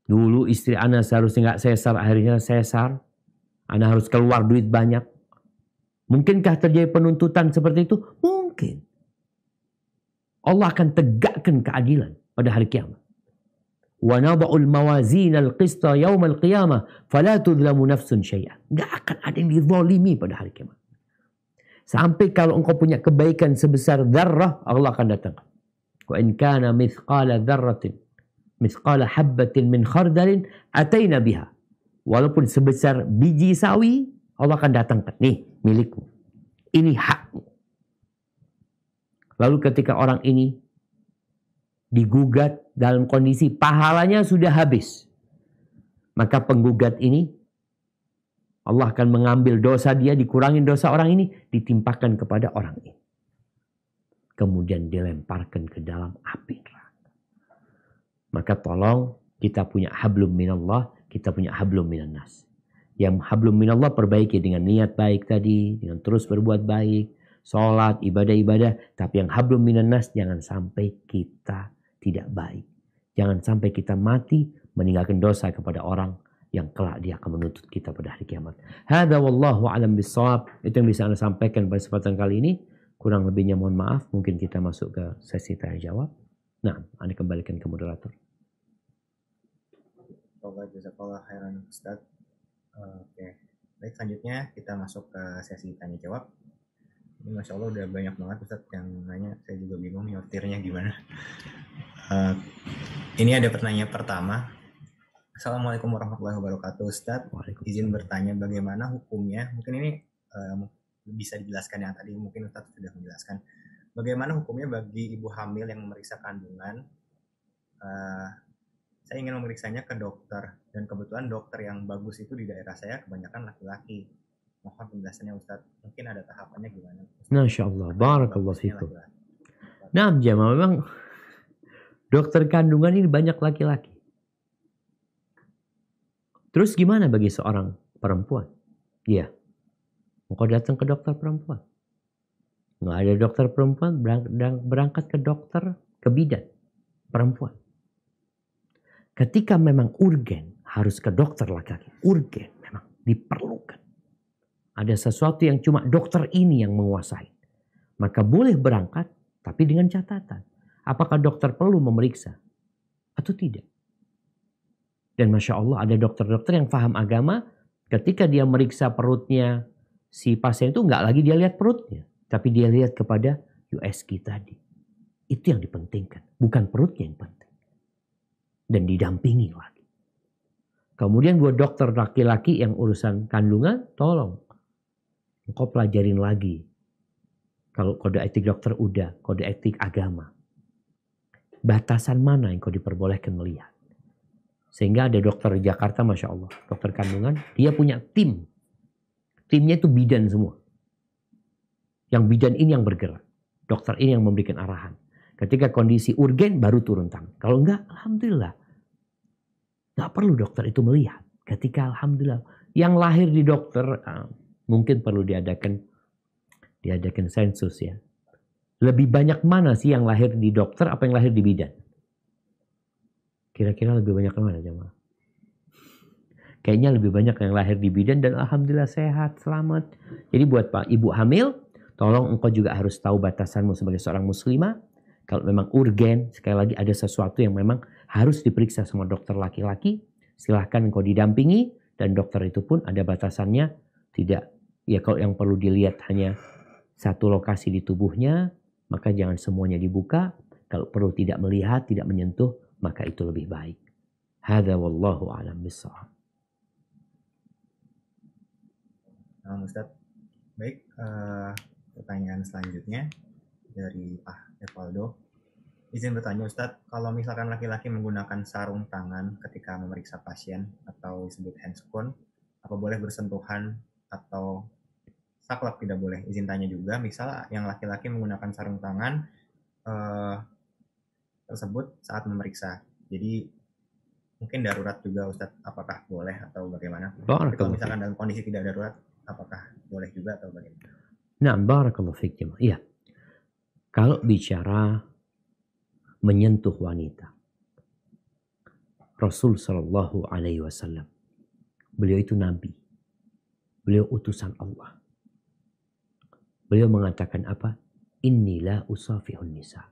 Dulu istri ana seharusnya gak sesar, akhirnya sesar. Ana harus keluar duit banyak. Mungkinkah terjadi penuntutan seperti itu? Mungkin. Allah akan tegakkan keadilan pada hari kiamat. Wa nada'ul mawazin al-qista yawmal qiyamah fala tudlamu nafsun syai'an. Enggak akan ada yang dizalimi pada hari kiamat. Sampai kalau engkau punya kebaikan sebesar dzarrah, Allah akan datang. Wa in kana mithqala dzarratin mithqala habbatin min khardalin ataina biha. Walaupun sebesar biji sawi, Allah akan datangkan. Nih, milikmu. Ini hakmu. Lalu ketika orang ini digugat dalam kondisi pahalanya sudah habis. Maka penggugat ini, Allah akan mengambil dosa dia, dikurangin dosa orang ini, ditimpakan kepada orang ini. Kemudian dilemparkan ke dalam api neraka. Maka tolong kita punya hablum minallah, kita punya hablum minannas. Yang hablum minallah perbaiki dengan niat baik tadi, dengan terus berbuat baik. Sholat, ibadah-ibadah. Tapi yang hablum minannas jangan sampai kita tidak baik. Jangan sampai kita mati meninggalkan dosa kepada orang yang kelak dia akan menuntut kita pada hari kiamat. Hadza wallahu a'lam bissawab. Itu yang bisa Anda sampaikan pada kesempatan kali ini. Kurang lebihnya mohon maaf. Mungkin kita masuk ke sesi tanya jawab. Nah, Anda kembalikan ke moderator. Jazakallah khairan Ustaz. Oke. Baik, selanjutnya kita masuk ke sesi tanya jawab. Ini Masya Allah udah banyak banget Ustaz yang nanya, saya juga bingung nyortirnya gimana. Ini ada pertanyaan pertama. Assalamualaikum warahmatullahi wabarakatuh Ustaz. Izin bertanya bagaimana hukumnya, mungkin ini bisa dijelaskan yang tadi mungkin Ustaz sudah menjelaskan. Bagaimana hukumnya bagi ibu hamil yang memeriksa kandungan? Saya ingin memeriksanya ke dokter, dan kebetulan dokter yang bagus itu di daerah saya kebanyakan laki-laki. Mohon penjelasannya Ustaz. Mungkin ada tahapannya gimana? Masya Allah. Barakallahu fikum. Nah, Jamal, memang dokter kandungan ini banyak laki-laki. Terus gimana bagi seorang perempuan? Iya. Engkau datang ke dokter perempuan. Nggak ada dokter perempuan, berangkat ke dokter, ke bidan perempuan. Ketika memang urgen, harus ke dokter laki-laki. Urgen, memang diperlukan. Ada sesuatu yang cuma dokter ini yang menguasai. Maka boleh berangkat, tapi dengan catatan. Apakah dokter perlu memeriksa atau tidak? Dan Masya Allah ada dokter-dokter yang paham agama. Ketika dia meriksa perutnya si pasien itu nggak lagi dia lihat perutnya. Tapi dia lihat kepada USG tadi. Itu yang dipentingkan. Bukan perutnya yang penting. Dan didampingi lagi. Kemudian buat dokter laki-laki yang urusan kandungan, tolong. Engkau pelajarin lagi. Kalau kode etik dokter udah, kode etik agama. batasan mana yang kau diperbolehkan melihat. Sehingga ada dokter di Jakarta, Masya Allah, dokter kandungan, dia punya tim. Timnya itu bidan semua. Yang bidan ini yang bergerak. Dokter ini yang memberikan arahan. Ketika kondisi urgen baru turun tangan. Kalau enggak, alhamdulillah. Enggak perlu dokter itu melihat. Ketika alhamdulillah yang lahir di dokter mungkin perlu diadakan sensus ya. Lebih banyak mana sih yang lahir di dokter apa yang lahir di bidan? Kira-kira lebih banyak mana jemaah? Kayaknya lebih banyak yang lahir di bidan dan alhamdulillah sehat, selamat. Jadi buat Pak Ibu hamil, tolong engkau juga harus tahu batasanmu sebagai seorang muslimah. Kalau memang urgen, sekali lagi ada sesuatu yang memang harus diperiksa sama dokter laki-laki, silahkan engkau didampingi dan dokter itu pun ada batasannya. Tidak, ya kalau yang perlu dilihat hanya satu lokasi di tubuhnya, maka jangan semuanya dibuka. Kalau perlu tidak melihat, tidak menyentuh, maka itu lebih baik. Hadza wallahu a'lam bishawab. Nah, Ustaz. Baik, pertanyaan selanjutnya dari Pak Evaldo. Izin bertanya Ustadz, kalau misalkan laki-laki menggunakan sarung tangan ketika memeriksa pasien atau disebut hands-on, apa boleh bersentuhan atau saklek tidak boleh? Izin tanya juga, misal yang laki-laki menggunakan sarung tangan tersebut saat memeriksa. Jadi mungkin darurat juga Ustadz, apakah boleh atau bagaimana? Tapi kalau misalkan dalam kondisi tidak darurat, apakah boleh juga atau bagaimana? Nah, barakallahu fiik. Iya. Kalau bicara menyentuh wanita, Rasul Shallallahu Alaihi Wasallam, beliau itu nabi, beliau utusan Allah. Beliau mengatakan apa? Innilah usafihun nisa.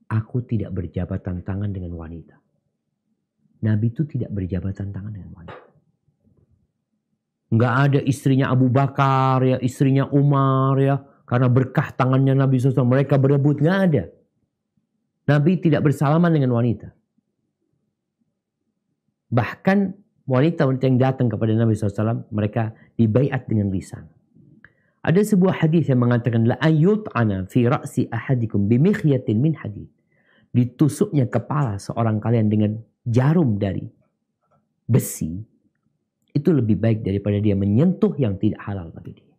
Aku tidak berjabatan tangan dengan wanita. Nabi itu tidak berjabatan tangan dengan wanita. Nggak ada istrinya Abu Bakar ya, istrinya Umar ya, karena berkah tangannya Nabi SAW mereka berebut, nggak ada. Nabi tidak bersalaman dengan wanita. Bahkan wanita-wanita yang datang kepada Nabi SAW, mereka dibaiat dengan lisan. Ada sebuah hadis yang mengatakan, la ayyut'ana fi ra'si ahadikum bimikhyatin min hadid. Ditusuknya kepala seorang kalian dengan jarum dari besi, itu lebih baik daripada dia menyentuh yang tidak halal bagi dia.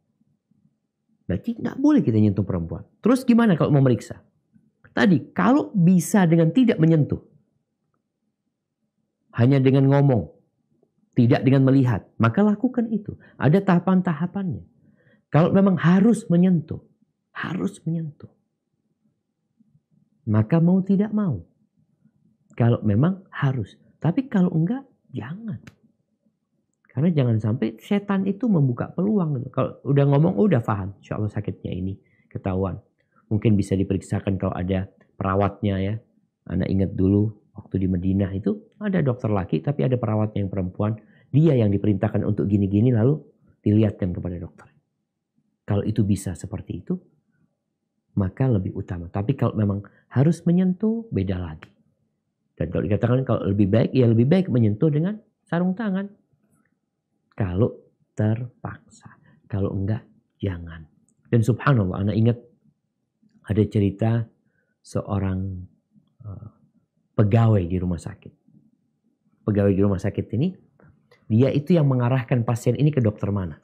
Berarti nggak boleh kita nyentuh perempuan. Terus gimana kalau memeriksa? Tadi, kalau bisa dengan tidak menyentuh, hanya dengan ngomong, tidak dengan melihat, maka lakukan itu. Ada tahapan-tahapannya. Kalau memang harus menyentuh, maka mau tidak mau. Kalau memang harus. Tapi kalau enggak, jangan. Karena jangan sampai setan itu membuka peluang. Kalau udah ngomong, udah paham. Insya Allah sakitnya ini ketahuan. Mungkin bisa diperiksakan kalau ada perawatnya ya. Anda ingat dulu waktu di Madinah itu ada dokter laki tapi ada perawatnya yang perempuan. Dia yang diperintahkan untuk gini-gini lalu dilihatkan kepada dokter. Kalau itu bisa seperti itu, maka lebih utama. Tapi kalau memang harus menyentuh, beda lagi. Dan kalau dikatakan kalau lebih baik, ya lebih baik menyentuh dengan sarung tangan. Kalau terpaksa. Kalau enggak, jangan. Dan subhanallah, Anda ingat ada cerita seorang pegawai di rumah sakit. Pegawai di rumah sakit ini, dia itu yang mengarahkan pasien ini ke dokter mana.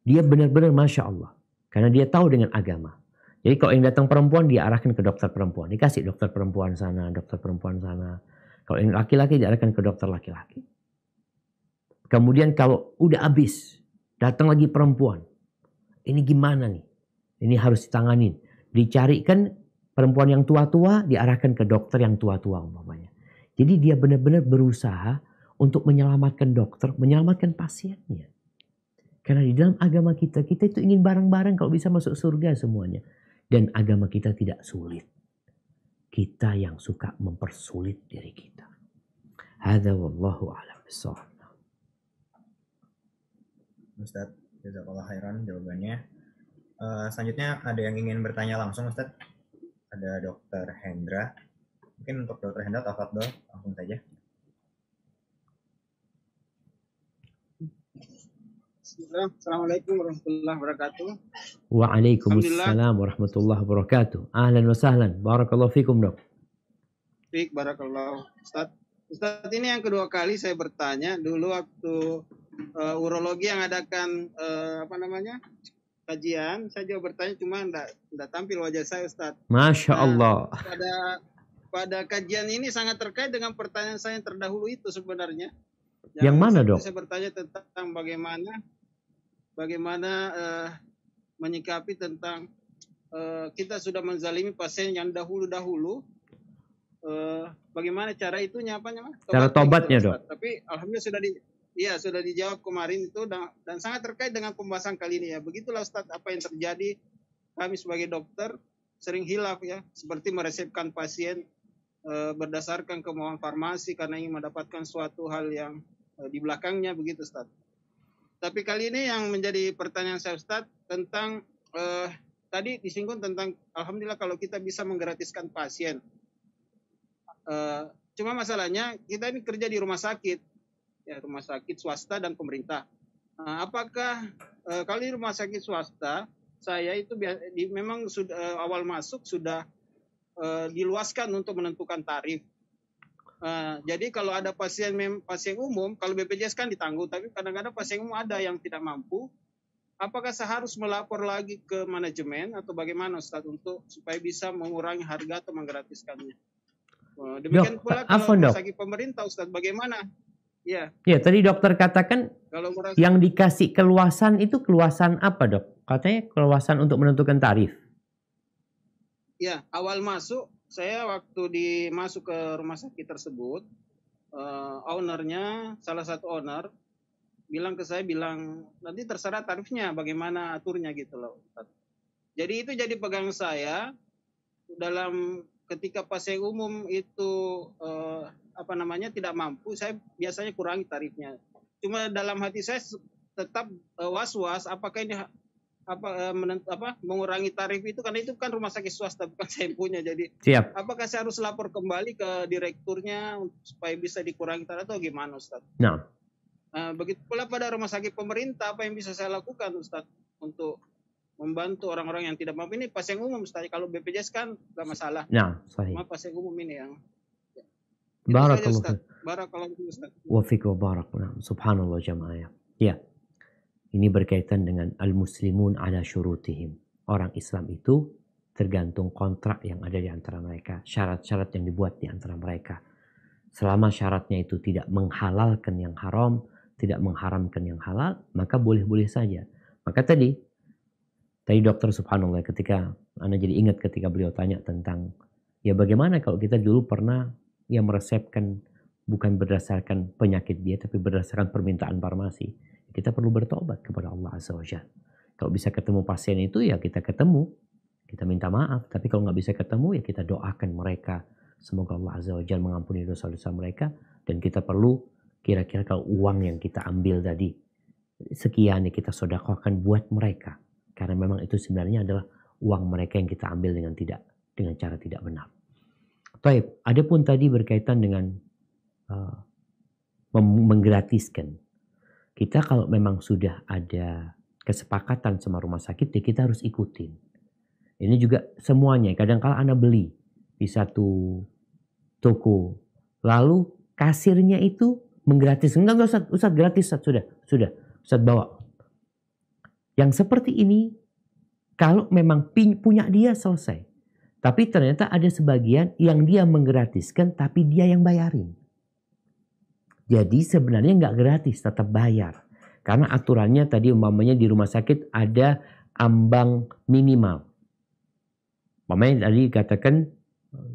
Dia benar-benar Masya Allah. Karena dia tahu dengan agama. Jadi kalau yang datang perempuan, dia arahkan ke dokter perempuan. Dikasih dokter perempuan sana, dokter perempuan sana. Kalau yang laki-laki, diarahkan ke dokter laki-laki. Kemudian kalau udah habis, datang lagi perempuan. Ini gimana nih? Ini harus ditanganin. Dicarikan perempuan yang tua-tua, diarahkan ke dokter yang tua-tua umpamanya. Jadi dia benar-benar berusaha untuk menyelamatkan dokter, menyelamatkan pasiennya. Karena di dalam agama kita itu ingin bareng-bareng kalau bisa masuk surga semuanya. Dan agama kita tidak sulit. Kita yang suka mempersulit diri kita. Hadza wallahu a'lam bishawab. Ustaz, jazakallah khairan jawabannya. Selanjutnya ada yang ingin bertanya langsung Ustaz. Ada Dr. Hendra. Mungkin untuk Dr. Hendra, tafadhol langsung saja. Assalamualaikum warahmatullahi wabarakatuh. Waalaikumsalam warahmatullahi wabarakatuh. Ahlan wa sahlan. Barakallahu fikum, Dok. Fiik, barakallahu. Ustaz, ini yang kedua kali saya bertanya. Dulu waktu urologi yang adakan kajian, saya juga bertanya, cuma enggak tampil wajah saya, Ustaz. Masya Allah. Pada kajian ini sangat terkait dengan pertanyaan saya yang terdahulu itu sebenarnya. Yang mana, Dok? Saya bertanya tentang bagaimana menyikapi tentang kita sudah menzalimi pasien yang dahulu. Bagaimana cara itunya cara tobatnya, gitu, Dok. Tapi alhamdulillah sudah dijawab kemarin itu dan sangat terkait dengan pembahasan kali ini ya. Begitulah Ustaz, apa yang terjadi, kami sebagai dokter sering hilaf ya, seperti meresepkan pasien berdasarkan kemauan farmasi karena ingin mendapatkan suatu hal yang di belakangnya, begitu Ustaz. Tapi kali ini yang menjadi pertanyaan saya Ustaz tentang tadi disinggung tentang alhamdulillah kalau kita bisa menggratiskan pasien. Cuma masalahnya kita ini kerja di rumah sakit, ya rumah sakit swasta dan pemerintah. Apakah kalau di rumah sakit swasta saya itu memang sudah awal masuk sudah diluaskan untuk menentukan tarif. Jadi kalau ada pasien umum, kalau BPJS kan ditanggung, tapi kadang-kadang pasien umum ada yang tidak mampu. Apakah saya harus melapor lagi ke manajemen atau bagaimana Ustaz untuk supaya bisa mengurangi harga atau menggratiskannya? Demikian pula kalau rumah sakit pemerintah Ustaz, bagaimana? Ya. Ya, tadi dokter katakan kalau yang dikasih keluasan itu keluasan apa, Dok? Katanya keluasan untuk menentukan tarif. Ya, awal masuk saya waktu masuk ke rumah sakit tersebut, ownernya, salah satu owner bilang ke saya, nanti terserah tarifnya, bagaimana aturnya gitu loh. Jadi itu jadi pegang saya dalam ketika pasien umum itu tidak mampu, saya biasanya kurangi tarifnya. Cuma dalam hati saya tetap was-was apakah ini mengurangi tarif itu, karena itu kan rumah sakit swasta bukan saya punya. Jadi siap. Apakah saya harus lapor kembali ke direkturnya supaya bisa dikurangi tarif atau gimana Ustaz? Nah. Begitu pula pada rumah sakit pemerintah, apa yang bisa saya lakukan Ustaz untuk membantu orang-orang yang tidak mampu? Ini pasien umum Ustaz, kalau BPJS kan nggak masalah. Nah, sahih. Cuma pasien umum ini yang Barakallahu Ustaz. Wa fiik wa barak. Subhanallah jamaah. Ya. Ini berkaitan dengan al-muslimun ala syurutihim. Orang Islam itu tergantung kontrak yang ada di antara mereka. Syarat-syarat yang dibuat di antara mereka. Selama syaratnya itu tidak menghalalkan yang haram, tidak mengharamkan yang halal, maka boleh-boleh saja. Maka tadi dokter subhanallah ketika Anda jadi ingat ketika beliau tanya tentang ya bagaimana kalau kita dulu pernah meresepkan bukan berdasarkan penyakit dia tapi berdasarkan permintaan farmasi. Kita perlu bertobat kepada Allah Azza wa Jalla. Kalau bisa ketemu pasien itu ya kita ketemu. Kita minta maaf. Tapi kalau nggak bisa ketemu ya kita doakan mereka. Semoga Allah Azza wa Jalla mengampuni dosa-dosa mereka. Dan kita perlu kira-kira kalau uang yang kita ambil tadi. Sekian kita sedekahkan buat mereka. Karena memang itu sebenarnya adalah uang mereka yang kita ambil dengan cara tidak benar. Baik, ada pun tadi berkaitan dengan menggratiskan. Kita kalau memang sudah ada kesepakatan sama rumah sakit, ya kita harus ikutin. Ini juga semuanya. Kadang-kala Anda beli di satu toko, lalu kasirnya itu menggratis. Enggak Ustaz gratis Ustaz. Sudah. Ustaz bawa. Yang seperti ini, kalau memang punya dia selesai. Tapi ternyata ada sebagian yang dia menggratiskan, tapi dia yang bayarin. Jadi sebenarnya nggak gratis, tetap bayar. Karena aturannya tadi umpamanya di rumah sakit ada ambang minimal. Umpamanya tadi katakan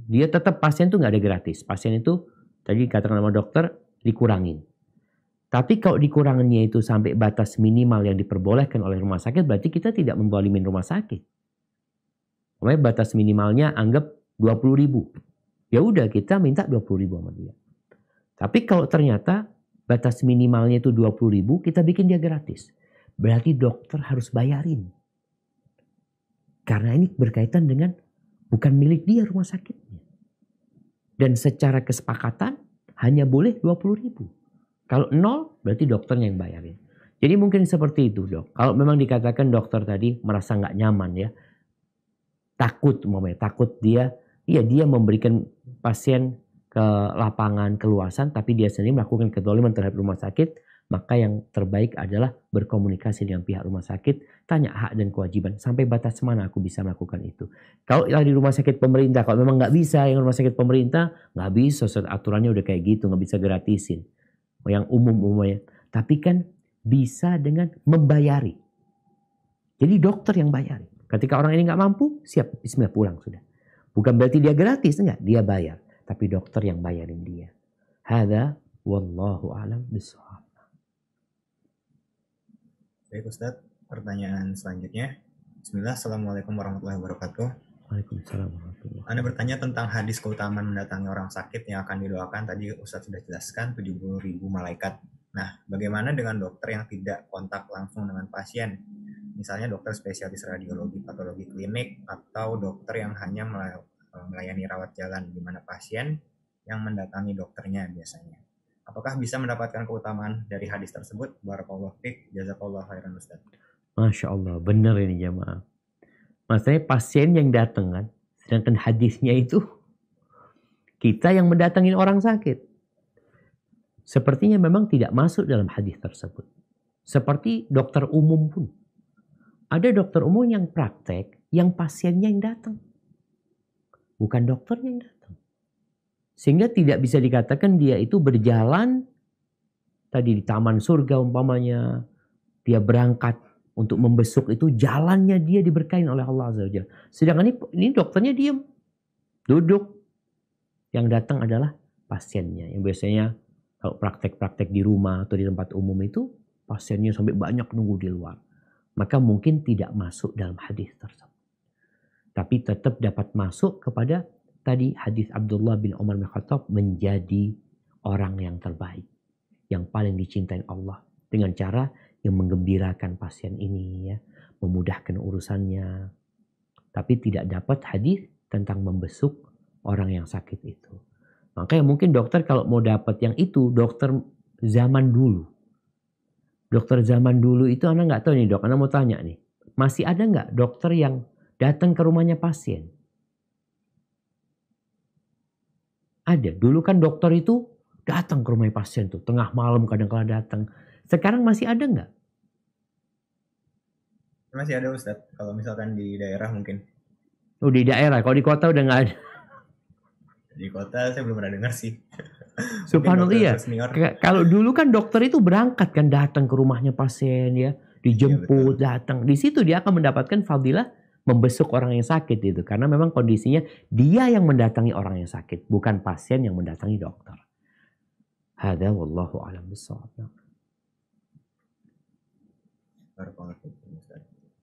dia tetap pasien itu nggak ada gratis. Pasien itu tadi katakan sama dokter dikurangin. Tapi kalau dikurangannya itu sampai batas minimal yang diperbolehkan oleh rumah sakit, berarti kita tidak menzalimin rumah sakit. Umpamanya batas minimalnya anggap 20.000. Ya udah kita minta 20.000 sama dia. Tapi kalau ternyata batas minimalnya itu 20.000, kita bikin dia gratis. Berarti dokter harus bayarin. Karena ini berkaitan dengan bukan milik dia rumah sakitnya. Dan secara kesepakatan hanya boleh 20.000. Kalau 0 berarti dokternya yang bayarin. Jadi mungkin seperti itu dok. Kalau memang dikatakan dokter tadi merasa nggak nyaman ya. Takut dia memberikan pasien ke lapangan, keluasan, tapi dia sendiri melakukan kezaliman terhadap rumah sakit, maka yang terbaik adalah berkomunikasi dengan pihak rumah sakit, tanya hak dan kewajiban, sampai batas mana aku bisa melakukan itu. Kalau yang di rumah sakit pemerintah, kalau memang nggak bisa, yang rumah sakit pemerintah, nggak bisa, aturannya udah kayak gitu, nggak bisa gratisin. Yang umum-umumnya. Tapi kan bisa dengan membayari. Jadi dokter yang bayari. Ketika orang ini nggak mampu, siap, bismillah pulang sudah. Bukan berarti dia gratis, enggak, dia bayar. Tapi dokter yang bayarin dia. Hadza wallahu a'lam bishawab. Baik Ustadz, pertanyaan selanjutnya. Bismillah, Assalamualaikum warahmatullahi wabarakatuh. Waalaikumsalam warahmatullahi wabarakatuh. Anda bertanya tentang hadis keutamaan mendatangi orang sakit yang akan didoakan. Tadi Ustadz sudah jelaskan 70.000 malaikat. Nah, bagaimana dengan dokter yang tidak kontak langsung dengan pasien? Misalnya dokter spesialis radiologi, patologi klinik, atau dokter yang hanya melayani rawat jalan, di mana pasien yang mendatangi dokternya biasanya. Apakah bisa mendapatkan keutamaan dari hadis tersebut? Barakallahu fiik, jazakallahu khairan Ustaz. Masya Allah, benar ini jamaah. Maksudnya pasien yang datang kan, sedangkan hadisnya itu kita yang mendatangin orang sakit. Sepertinya memang tidak masuk dalam hadis tersebut. Seperti dokter umum pun. Ada dokter umum yang praktek, yang pasiennya yang datang. Bukan dokternya yang datang. Sehingga tidak bisa dikatakan dia itu berjalan tadi di taman surga umpamanya. Dia berangkat untuk membesuk itu, jalannya dia diberkahin oleh Allah Azza wa Jalla. Sedangkan ini dokternya diam. Duduk. Yang datang adalah pasiennya. Yang biasanya kalau praktek-praktek di rumah atau di tempat umum itu, pasiennya sampai banyak nunggu di luar. Maka mungkin tidak masuk dalam hadis tersebut. Tapi tetap dapat masuk kepada tadi hadis Abdullah bin Umar bin Khattab, menjadi orang yang terbaik, yang paling dicintai Allah dengan cara yang menggembirakan pasien ini, ya, memudahkan urusannya. Tapi tidak dapat hadis tentang membesuk orang yang sakit itu. Makanya mungkin dokter kalau mau dapat yang itu, dokter zaman dulu. Dokter zaman dulu itu Anda nggak tahu nih dok, Anda mau tanya nih. Masih ada nggak dokter yang datang ke rumahnya pasien? Ada. Dulu kan dokter itu datang ke rumah pasien tuh. Tengah malam kadang-kadang datang. Sekarang masih ada nggak? Masih ada Ustadz. Kalau misalkan di daerah mungkin. Oh di daerah. Kalau di kota udah nggak ada. Di kota saya belum pernah dengar sih. Subhanallah ya. Kalau dulu kan dokter itu berangkat kan, datang ke rumahnya pasien ya. Dijemput, ya, datang. Di situ dia akan mendapatkan fadilah membesuk orang yang sakit itu. Karena memang kondisinya dia yang mendatangi orang yang sakit. Bukan pasien yang mendatangi dokter. Hadza wallahu a'lam bishawab.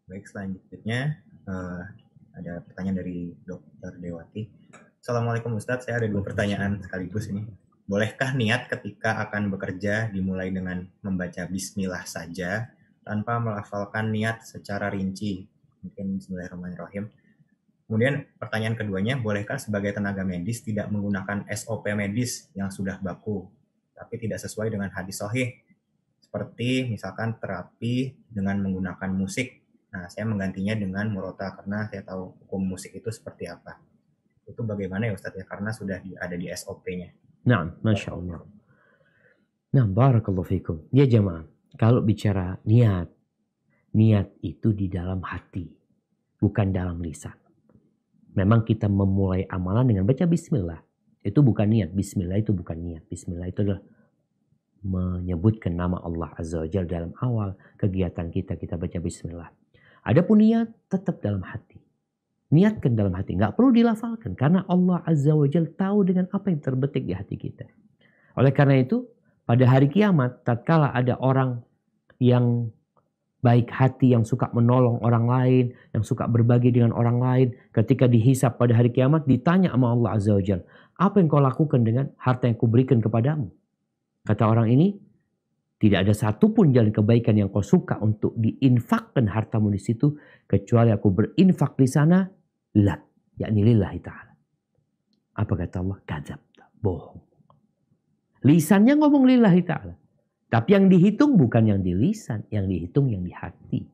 Baik, selanjutnya ada pertanyaan dari Dr. Dewati. Assalamualaikum Ustadz, saya ada 2 pertanyaan sekaligus ini. Bolehkah niat ketika akan bekerja dimulai dengan membaca bismillah saja tanpa melafalkan niat secara rinci? Mungkin bismillahirrahmanirrahim. Kemudian pertanyaan keduanya, bolehkah sebagai tenaga medis tidak menggunakan SOP medis yang sudah baku tapi tidak sesuai dengan hadis sahih? Seperti misalkan terapi dengan menggunakan musik. Nah, saya menggantinya dengan murota karena saya tahu hukum musik itu seperti apa. Itu bagaimana ya Ustadz ya? Karena sudah ada di SOP-nya. Nah, Masya Allah. Nah, barakallahu fikum. Ya jemaah, kalau bicara niat, niat itu di dalam hati, bukan dalam lisan. Memang kita memulai amalan dengan baca bismillah. Itu bukan niat. Bismillah itu bukan niat. Bismillah itu adalah menyebutkan nama Allah Azza wa Jalla dalam awal kegiatan kita baca bismillah. Adapun niat tetap dalam hati. Niatkan dalam hati, nggak perlu dilafalkan karena Allah Azza wa Jalla tahu dengan apa yang terbetik di hati kita. Oleh karena itu, pada hari kiamat tatkala ada orang yang baik hati, yang suka menolong orang lain, yang suka berbagi dengan orang lain, ketika dihisap pada hari kiamat ditanya sama Allah Azza wa Jalla, apa yang kau lakukan dengan harta yang kuberikan kepadamu? Kata orang ini, tidak ada satupun jalan kebaikan yang kau suka untuk diinfakkan hartamu di situ, kecuali aku berinfak di sana, la, yakni lillahi ta'ala. Apa kata Allah? Kadzab, bohong. Lisannya ngomong lillahi ta'ala. Tapi yang dihitung bukan yang di lisan, yang dihitung yang di hati.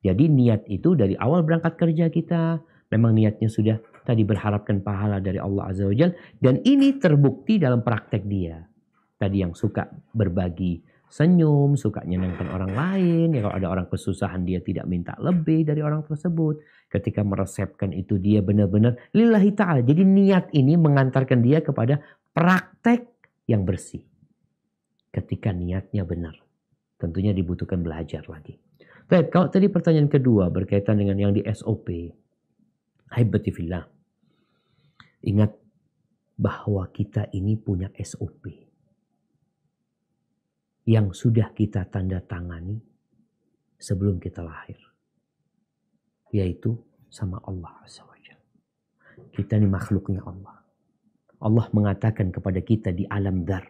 Jadi niat itu dari awal berangkat kerja kita, memang niatnya sudah tadi berharapkan pahala dari Allah Azza wa Jalla, dan ini terbukti dalam praktek dia. Tadi yang suka berbagi senyum, suka nyenangkan orang lain, ya kalau ada orang kesusahan dia tidak minta lebih dari orang tersebut. Ketika meresepkan itu dia benar-benar lillahi ta'ala. Jadi niat ini mengantarkan dia kepada praktek yang bersih. Ketika niatnya benar. Tentunya dibutuhkan belajar lagi. Baik, kalau tadi pertanyaan kedua berkaitan dengan yang di SOP. Haibati fillah. Ingat bahwa kita ini punya SOP. Yang sudah kita tanda tangani sebelum kita lahir. Yaitu sama Allah Azza wa Jalla. Kita ini makhluknya Allah. Allah mengatakan kepada kita di alam dzar.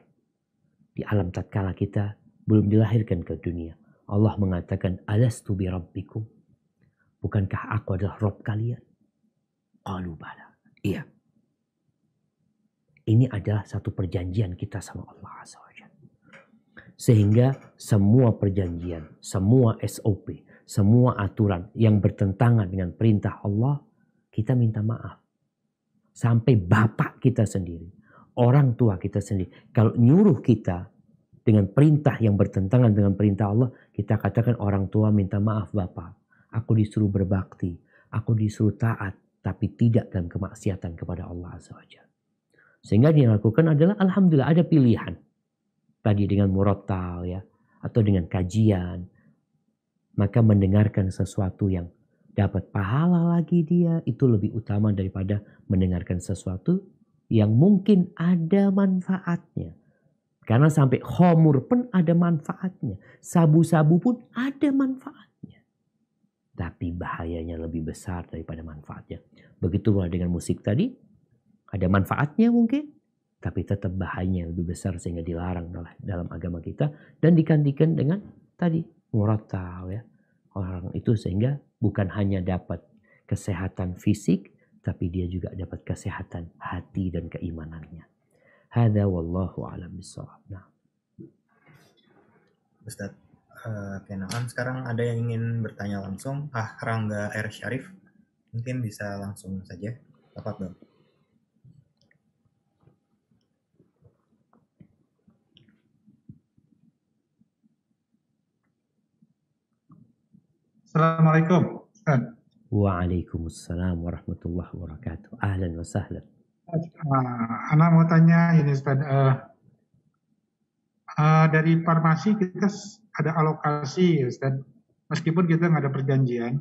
Di alam tatkala kita belum dilahirkan ke dunia. Allah mengatakan, alastu bi rabbikum. Bukankah aku adalah Rabb kalian? Qalu bala. Iya. Ini adalah satu perjanjian kita sama Allah Azza wa Jalla. Sehingga semua perjanjian, semua SOP, semua aturan yang bertentangan dengan perintah Allah, kita minta maaf. Sampai bapak kita sendiri, orang tua kita sendiri. Kalau nyuruh kita dengan perintah yang bertentangan dengan perintah Allah, kita katakan orang tua minta maaf bapak. Aku disuruh berbakti, aku disuruh taat, tapi tidak dalam kemaksiatan kepada Allah Azza wa Jalla. Sehingga dia lakukan adalah alhamdulillah ada pilihan. Tadi dengan murattal ya, atau dengan kajian. Maka mendengarkan sesuatu yang dapat pahala lagi dia, itu lebih utama daripada mendengarkan sesuatu yang mungkin ada manfaatnya. Karena sampai khamur pun ada manfaatnya. Sabu-sabu pun ada manfaatnya. Tapi bahayanya lebih besar daripada manfaatnya. Begitu pula dengan musik tadi. Ada manfaatnya mungkin. Tapi tetap bahayanya lebih besar sehingga dilarang dalam agama kita. Dan digantikan dengan tadi murattal ya. Orang itu sehingga bukan hanya dapat kesehatan fisik. Tapi dia juga dapat kesehatan hati dan keimanannya. Hada wallahu a'lam bishawab. Nah. Ustaz, kenaan sekarang ada yang ingin bertanya langsung. Rangga R. Syarif, mungkin bisa langsung saja. Tafadhol. Assalamualaikum, Ustaz. Waalaikumsalam warahmatullahi wabarakatuh. Ahlan wa sahlan. Ana mau tanya ini Ustaz, dari farmasi kita ada alokasi Ustaz, meskipun kita nggak ada perjanjian,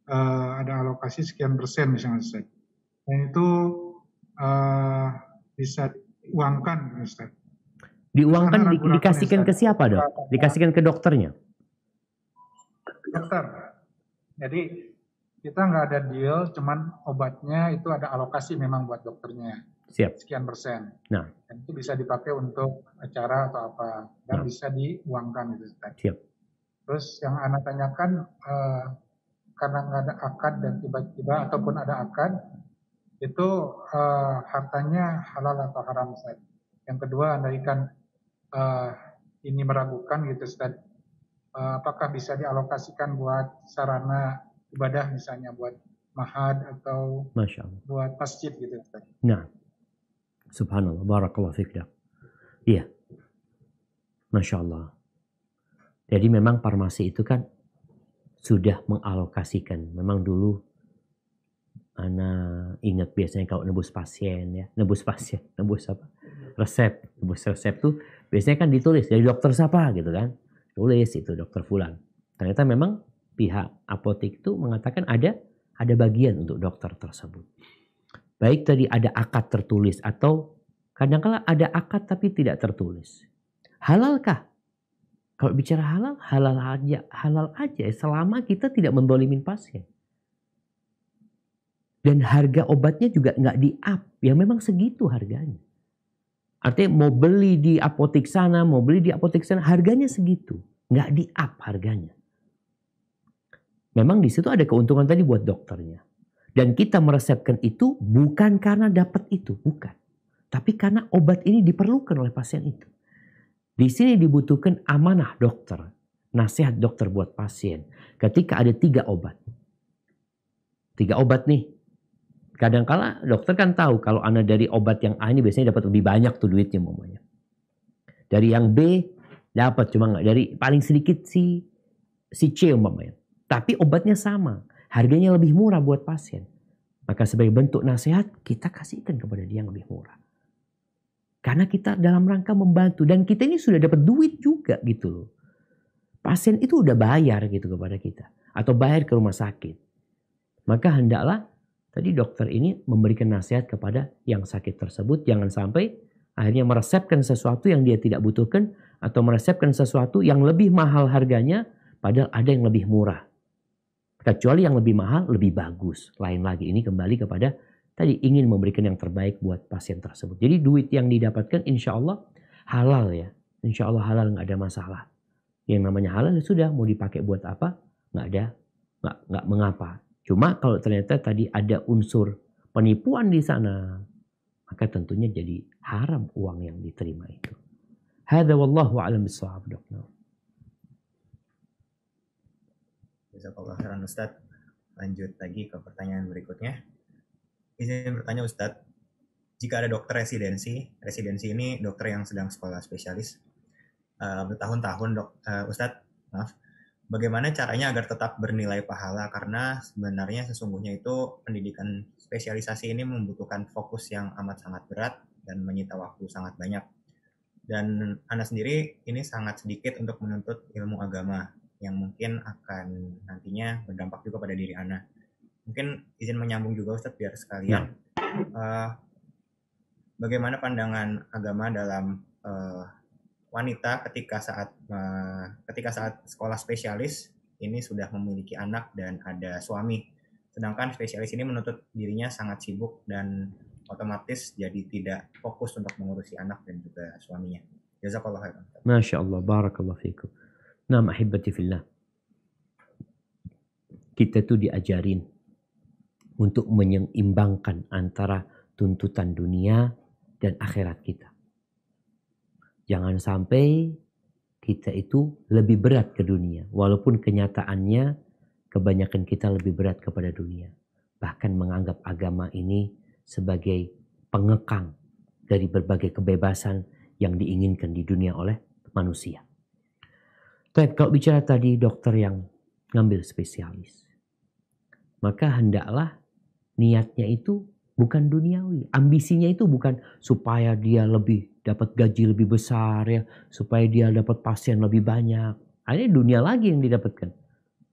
ada alokasi sekian persen misalnya Ustaz, dan itu bisa diuangkan Ustaz. Diuangkan dikasihkan ke siapa dok? Dikasihkan ke dokternya? Dokter. Jadi kita nggak ada deal, cuman obatnya itu ada alokasi memang buat dokternya. Siap. Sekian persen. Nah. Dan itu bisa dipakai untuk acara atau apa. Dan bisa diuangkan gitu. Siap. Terus yang Ana tanyakan, karena nggak ada akad dan tiba-tiba ataupun ada akad, itu hartanya halal atau haram Ustaz. Yang kedua, andaikan ini meragukan gitu Ustaz, apakah bisa dialokasikan buat sarana ibadah misalnya buat mahad atau buat masjid gitu. Nah, subhanallah, barakallahu fiik. Iya, masya Allah. Jadi memang farmasi itu kan sudah mengalokasikan. Memang dulu ana ingat biasanya kalau nebus pasien ya, nebus apa? Nebus resep tuh biasanya kan ditulis dari dokter siapa gitu kan, tulis itu dokter fulan. Ternyata memang pihak apotek itu mengatakan ada bagian untuk dokter tersebut. Baik tadi ada akad tertulis atau kadang-kala ada akad tapi tidak tertulis. Halalkah? Kalau bicara halal aja selama kita tidak mendolimin pasien. Dan harga obatnya juga nggak di-up, ya memang segitu harganya. Artinya mau beli di apotek sana, mau beli di apotek sana, harganya segitu, nggak di-up harganya. Memang di situ ada keuntungan tadi buat dokternya. Dan kita meresepkan itu bukan karena dapat itu, bukan. Tapi karena obat ini diperlukan oleh pasien itu. Di sini dibutuhkan amanah dokter, nasihat dokter buat pasien. Ketika ada 3 obat. 3 obat nih. Kadang-kala dokter kan tahu kalau Anda dari obat yang A ini biasanya dapat lebih banyak tuh duitnya umpamanya. Dari yang B dapat cuma nggak dari paling sedikit si C umpamanya. Tapi obatnya sama, harganya lebih murah buat pasien. Maka sebagai bentuk nasihat kita kasihkan kepada dia yang lebih murah. Karena kita dalam rangka membantu dan kita ini sudah dapat duit juga gitu loh. Pasien itu udah bayar gitu kepada kita atau bayar ke rumah sakit. Maka hendaklah tadi dokter ini memberikan nasihat kepada yang sakit tersebut. Jangan sampai akhirnya meresepkan sesuatu yang dia tidak butuhkan. Atau meresepkan sesuatu yang lebih mahal harganya. Padahal ada yang lebih murah. Kecuali yang lebih mahal lebih bagus. Lain lagi ini kembali kepada tadi ingin memberikan yang terbaik buat pasien tersebut. Jadi duit yang didapatkan insya Allah halal ya. Insya Allah halal, nggak ada masalah. Yang namanya halal ya sudah, mau dipakai buat apa? Nggak mengapa. Cuma kalau ternyata tadi ada unsur penipuan di sana, maka tentunya jadi haram uang yang diterima itu. Hadza wallahu a'lam bissawab, Dokter. Jazakallah khairan Ustadz. Lanjut lagi ke pertanyaan berikutnya. Izin bertanya Ustadz, jika ada dokter residensi ini dokter yang sedang sekolah spesialis bertahun-tahun Ustadz, maaf. Bagaimana caranya agar tetap bernilai pahala? Karena sebenarnya sesungguhnya itu pendidikan spesialisasi ini membutuhkan fokus yang amat sangat berat dan menyita waktu sangat banyak. Dan Ana sendiri ini sangat sedikit untuk menuntut ilmu agama yang mungkin akan nantinya berdampak juga pada diri Ana. Mungkin izin menyambung juga Ustadz biar sekalian. Bagaimana pandangan agama dalam wanita ketika saat sekolah spesialis ini sudah memiliki anak dan ada suami. Sedangkan spesialis ini menuntut dirinya sangat sibuk dan otomatis jadi tidak fokus untuk mengurusi anak dan juga suaminya. Jazakallah khairan. Masya Allah, barakallahu fikum. Nah, ahibati fillah. Kita tuh diajarin untuk menyeimbangkan antara tuntutan dunia dan akhirat kita. Jangan sampai kita itu lebih berat ke dunia. Walaupun kenyataannya kebanyakan kita lebih berat kepada dunia. Bahkan menganggap agama ini sebagai pengekang dari berbagai kebebasan yang diinginkan di dunia oleh manusia. Tapi kalau bicara tadi dokter yang ngambil spesialis. Maka hendaklah niatnya itu bukan duniawi. Ambisinya itu bukan supaya dia dapat gaji lebih besar ya, supaya dia dapat pasien lebih banyak. Akhirnya dunia lagi yang didapatkan.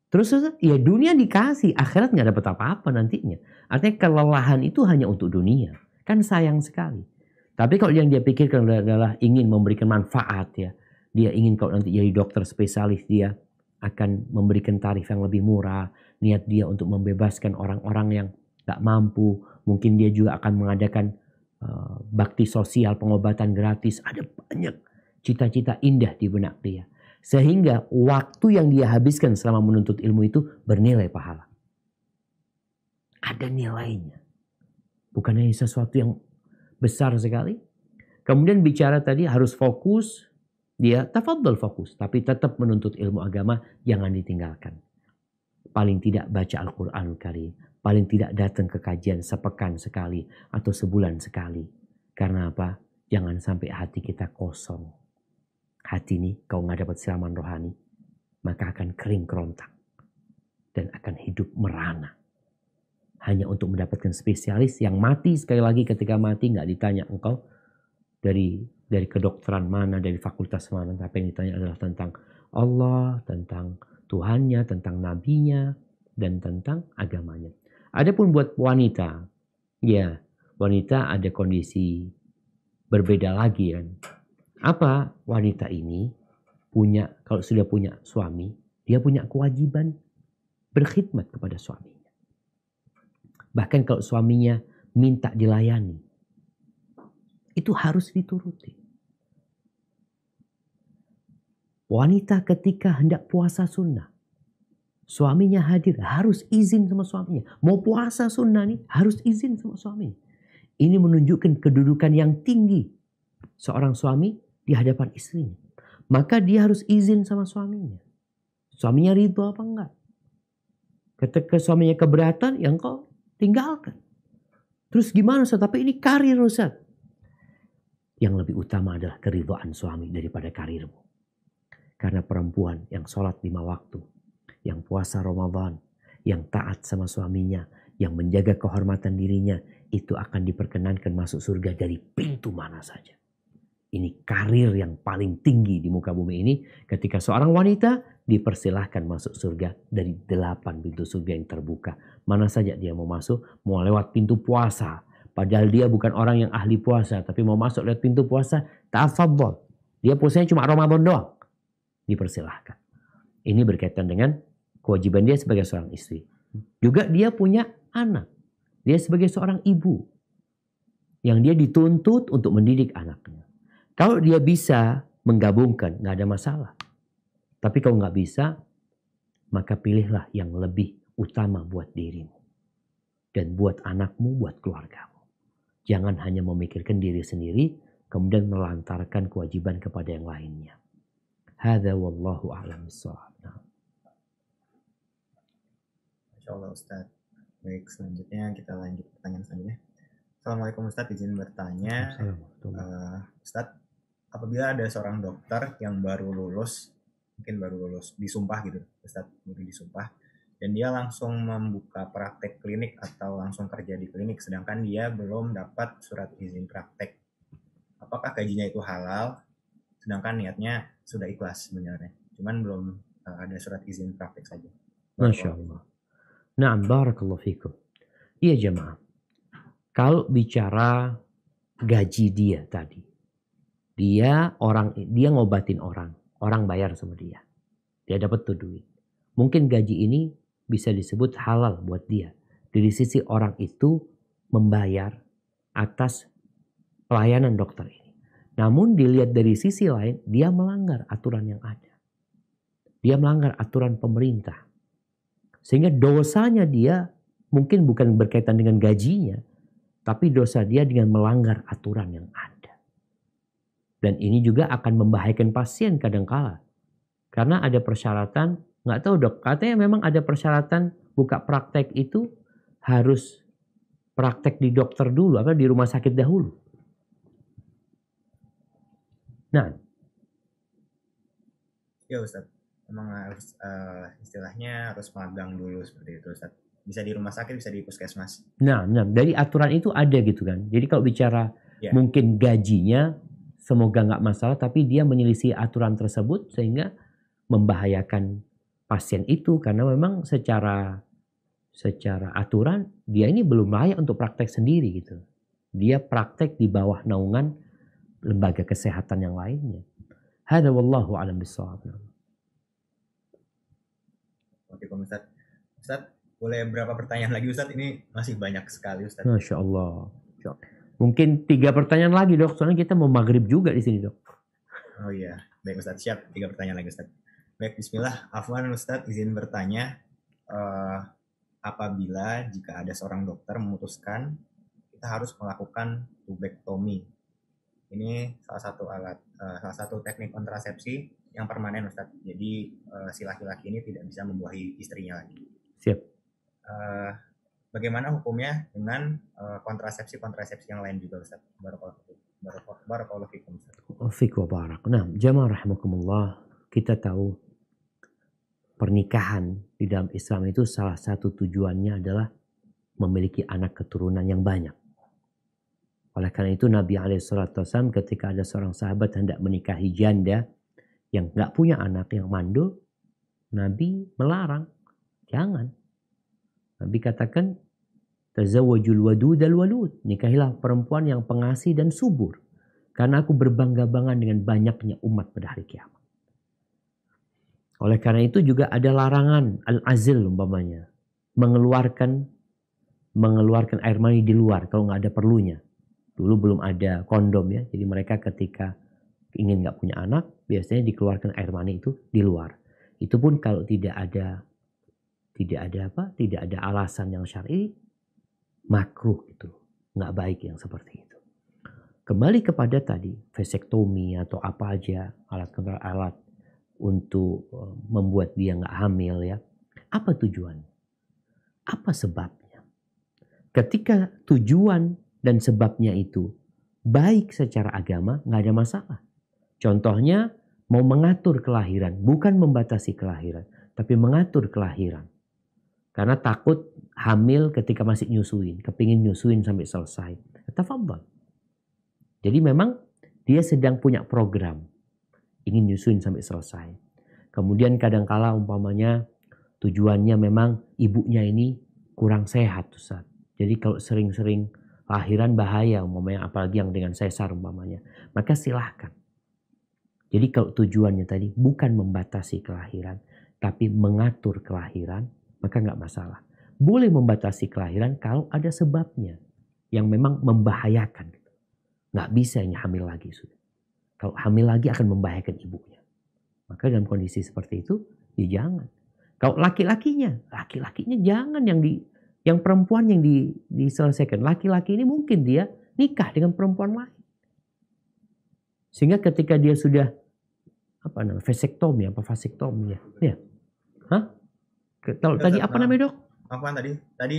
Terus ya dunia dikasih, akhirat nggak dapat apa-apa nantinya. Artinya kelelahan itu hanya untuk dunia. Kan sayang sekali. Tapi kalau yang dia pikirkan adalah ingin memberikan manfaat ya. Dia ingin kalau nanti jadi dokter spesialis dia akan memberikan tarif yang lebih murah. Niat dia untuk membebaskan orang-orang yang nggak mampu. Mungkin dia juga akan mengadakan bakti sosial, pengobatan gratis. Ada banyak cita-cita indah di benak dia. Sehingga waktu yang dia habiskan selama menuntut ilmu itu bernilai pahala. Ada nilainya. Bukan hanya sesuatu yang besar sekali. Kemudian bicara tadi harus fokus. Dia tafadhol fokus. Tapi tetap menuntut ilmu agama jangan ditinggalkan. Paling tidak baca Al-Quranul Karim. Paling tidak datang ke kajian sepekan sekali atau sebulan sekali. Karena apa? Jangan sampai hati kita kosong. Hati ini kau nggak dapat siraman rohani, maka akan kering kerontak dan akan hidup merana. Hanya untuk mendapatkan spesialis yang mati sekali lagi ketika mati nggak ditanya engkau dari kedokteran mana, dari fakultas mana, tapi yang ditanya adalah tentang Allah, tentang Tuhannya, tentang nabinya, dan tentang agamanya. Adapun buat wanita, ya wanita ada kondisi berbeda lagi kan. Apa wanita ini punya, kalau sudah punya suami, dia punya kewajiban berkhidmat kepada suaminya. Bahkan kalau suaminya minta dilayani, itu harus dituruti. Wanita ketika hendak puasa sunnah, suaminya hadir, harus izin sama suaminya. Mau puasa sunnah nih, harus izin sama suaminya. Ini menunjukkan kedudukan yang tinggi seorang suami di hadapan istrinya. Maka dia harus izin sama suaminya. Suaminya ridho apa enggak? Ketika suaminya keberatan, ya engkau tinggalkan. Terus gimana Ustaz? Tapi ini karir Ustaz. Yang lebih utama adalah keridhaan suami daripada karirmu. Karena perempuan yang sholat 5 waktu, yang puasa Ramadan, yang taat sama suaminya, yang menjaga kehormatan dirinya, itu akan diperkenankan masuk surga dari pintu mana saja. Ini karir yang paling tinggi di muka bumi ini ketika seorang wanita dipersilahkan masuk surga dari 8 pintu surga yang terbuka. Mana saja dia mau masuk, mau lewat pintu puasa. Padahal dia bukan orang yang ahli puasa, tapi mau masuk lewat pintu puasa, tafadhol. Dia puasanya cuma Ramadan doang. Dipersilahkan. Ini berkaitan dengan kewajiban dia sebagai seorang istri. Juga dia punya anak. Dia sebagai seorang ibu yang dia dituntut untuk mendidik anaknya. Kalau dia bisa menggabungkan, nggak ada masalah. Tapi kalau nggak bisa, maka pilihlah yang lebih utama buat dirimu. Dan buat anakmu, buat keluargamu. Jangan hanya memikirkan diri sendiri, kemudian melantarkan kewajiban kepada yang lainnya. Hadza wallahu a'lam bissawab. Masya Allah Ustaz. Baik, selanjutnya kita lanjut pertanyaan selanjutnya. Assalamualaikum Ustaz, izin bertanya. Ustaz, apabila ada seorang dokter yang baru lulus, mungkin baru lulus disumpah gitu, Ustaz, baru disumpah, dan dia langsung membuka praktek klinik atau langsung kerja di klinik, sedangkan dia belum dapat surat izin praktek. Apakah gajinya itu halal? Sedangkan niatnya sudah ikhlas sebenarnya, cuman belum ada surat izin praktek saja. Masya Allah. Na'am, barakallahu fikum. Iya jemaah. Kalau bicara gaji dia tadi, dia ngobatin orang bayar sama dia dapat tuh duit. Mungkin gaji ini bisa disebut halal buat dia. Dari sisi orang itu membayar atas pelayanan dokter ini. Namun dilihat dari sisi lain, dia melanggar aturan yang ada. Dia melanggar aturan pemerintah. Sehingga dosanya dia mungkin bukan berkaitan dengan gajinya, tapi dosa dia dengan melanggar aturan yang ada. Dan ini juga akan membahayakan pasien kadangkala. Karena ada persyaratan, nggak tahu dok, katanya memang ada persyaratan buka praktek itu harus praktek di dokter dulu, atau di rumah sakit dahulu. Nah. Ya Ustaz, memang harus istilahnya harus magang dulu seperti itu Ustaz. Bisa di rumah sakit, bisa di puskesmas. Nah, dari aturan itu ada gitu kan. Jadi kalau bicara mungkin gajinya semoga nggak masalah, tapi dia menyelisih aturan tersebut sehingga membahayakan pasien itu karena memang secara aturan dia ini belum layak untuk praktek sendiri gitu. Dia praktek di bawah naungan lembaga kesehatan yang lainnya. Hadza wallahu a'lam bissawab. Oke, Ustaz. Ustaz, boleh berapa pertanyaan lagi Ustaz? Ini masih banyak sekali Ustaz. Masya Allah. Mungkin 3 pertanyaan lagi dok, soalnya kita mau maghrib juga di sini dok. Oh iya, baik Ustaz, siap. 3 pertanyaan lagi Ustaz. Baik, bismillah. Afwan Ustaz, izin bertanya. Apabila jika ada seorang dokter memutuskan kita harus melakukan tubektomi. Ini salah satu teknik kontrasepsi yang permanen Ustaz. Jadi si laki-laki ini tidak bisa membuahi istrinya lagi. Siap. Bagaimana hukumnya dengan kontrasepsi yang lain juga Ustaz? Barakallahu fikum Ustaz. Fiik wa barak. Nah, jamaah rahimakumullah, kita tahu pernikahan di dalam Islam itu salah satu tujuannya adalah memiliki anak keturunan yang banyak. Oleh karena itu Nabi SAW ketika ada seorang sahabat hendak menikahi janda yang gak punya anak, yang mandul, Nabi melarang. Jangan. Nabi katakan, tazawwajul wadud al-walud. Nikahilah perempuan yang pengasih dan subur. Karena aku berbangga-bangga dengan banyaknya umat pada hari kiamat. Oleh karena itu juga ada larangan al-azil umpamanya. Mengeluarkan air mani di luar kalau gak ada perlunya. Dulu belum ada kondom ya. Jadi mereka ketika ingin gak punya anak, biasanya dikeluarkan air mani itu di luar. Itu pun kalau tidak ada alasan yang syar'i, makruh itu, nggak baik yang seperti itu. Kembali kepada tadi vasektomi atau apa aja alat untuk membuat dia nggak hamil ya. Apa tujuannya? Apa sebabnya? Ketika tujuan dan sebabnya itu baik secara agama, nggak ada masalah. Contohnya, mau mengatur kelahiran, bukan membatasi kelahiran, tapi mengatur kelahiran. Karena takut hamil ketika masih nyusuin, kepingin nyusuin sampai selesai. Tafadhal. Jadi memang dia sedang punya program, ingin nyusuin sampai selesai. Kemudian kadangkala umpamanya tujuannya memang ibunya ini kurang sehat, Ustaz. Jadi kalau sering-sering lahiran bahaya umpamanya, apalagi yang dengan sesar umpamanya. Maka silahkan. Jadi kalau tujuannya tadi bukan membatasi kelahiran, tapi mengatur kelahiran, maka nggak masalah. Boleh membatasi kelahiran kalau ada sebabnya yang memang membahayakan. Nggak bisa ini hamil lagi sudah. Kalau hamil lagi akan membahayakan ibunya. Maka dalam kondisi seperti itu, ya jangan. Kalau laki-lakinya jangan yang perempuan yang diselesaikan. Laki-laki ini mungkin dia nikah dengan perempuan lain. Sehingga ketika dia sudah vasektomi ya. Hah? Tadi apa namanya, Dok? Apa tadi? Tadi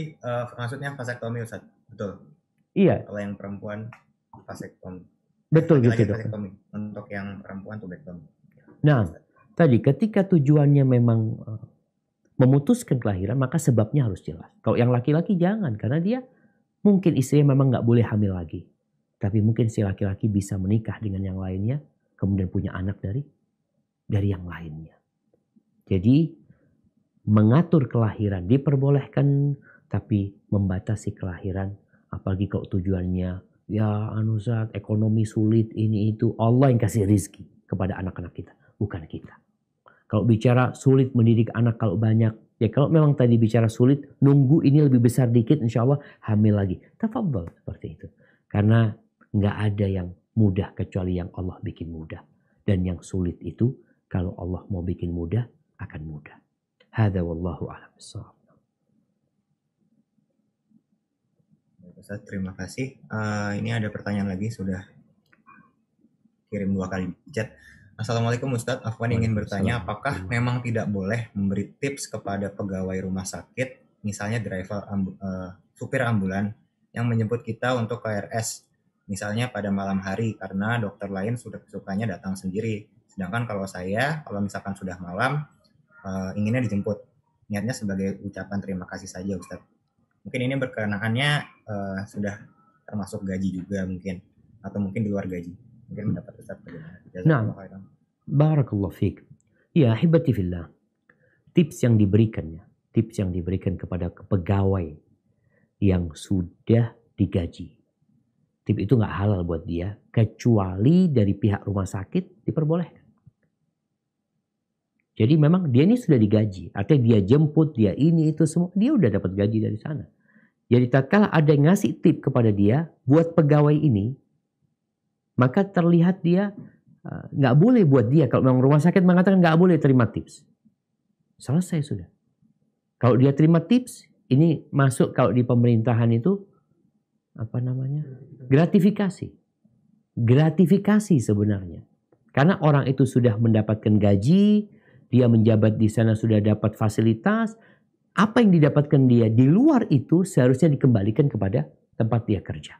maksudnya vasektomi, Ustaz. Betul. Iya. Kalau yang perempuan vasektomi. Betul gitu, Dok. Vasektomi. Untuk yang perempuan tubektomi. Nah, tadi ketika tujuannya memang memutuskan kelahiran, maka sebabnya harus jelas. Kalau yang laki-laki jangan, karena dia mungkin istrinya memang nggak boleh hamil lagi. Tapi mungkin si laki-laki bisa menikah dengan yang lainnya, kemudian punya anak dari yang lainnya. Jadi mengatur kelahiran diperbolehkan, tapi membatasi kelahiran, apalagi kalau tujuannya Ustaz, ekonomi sulit ini itu, Allah yang kasih rizki kepada anak-anak kita, bukan kita. Kalau bicara sulit mendidik anak kalau banyak, ya kalau memang tadi bicara sulit, nunggu ini lebih besar dikit, insya Allah hamil lagi. Tafadhal seperti itu. Karena nggak ada yang mudah kecuali yang Allah bikin mudah. Dan yang sulit itu, kalau Allah mau bikin mudah, akan mudah. Hadza wallahu a'lam bishawab. Ustaz, terima kasih. Ini ada pertanyaan lagi, sudah kirim 2 kali di chat. Assalamualaikum Ustadz, Afwan ingin bertanya, apakah memang tidak boleh memberi tips kepada pegawai rumah sakit, misalnya driver, supir ambulan, yang menjemput kita untuk KRS, misalnya pada malam hari, karena dokter lain sudah sukanya datang sendiri. Sedangkan kalau misalkan sudah malam, inginnya dijemput, niatnya sebagai ucapan terima kasih saja Ustadz. Mungkin ini berkenaannya sudah termasuk gaji juga mungkin, atau mungkin di luar gaji. Mungkin mendapat Ustaz bagaimana? Nah, barakallahu fiik. Ya, ahibati fillah. Tips yang diberikan kepada pegawai yang sudah digaji. Tips itu nggak halal buat dia, kecuali dari pihak rumah sakit diperbolehkan. Jadi memang dia ini sudah digaji, artinya dia jemput, dia ini itu semua, dia udah dapat gaji dari sana. Jadi tatkala ada yang ngasih tip kepada dia buat pegawai ini, maka terlihat dia nggak boleh buat dia. Kalau memang rumah sakit mengatakan nggak boleh terima tips, selesai sudah. Kalau dia terima tips, ini masuk kalau di pemerintahan itu gratifikasi. Gratifikasi sebenarnya. Karena orang itu sudah mendapatkan gaji, dia menjabat di sana sudah dapat fasilitas, apa yang didapatkan dia di luar itu seharusnya dikembalikan kepada tempat dia kerja.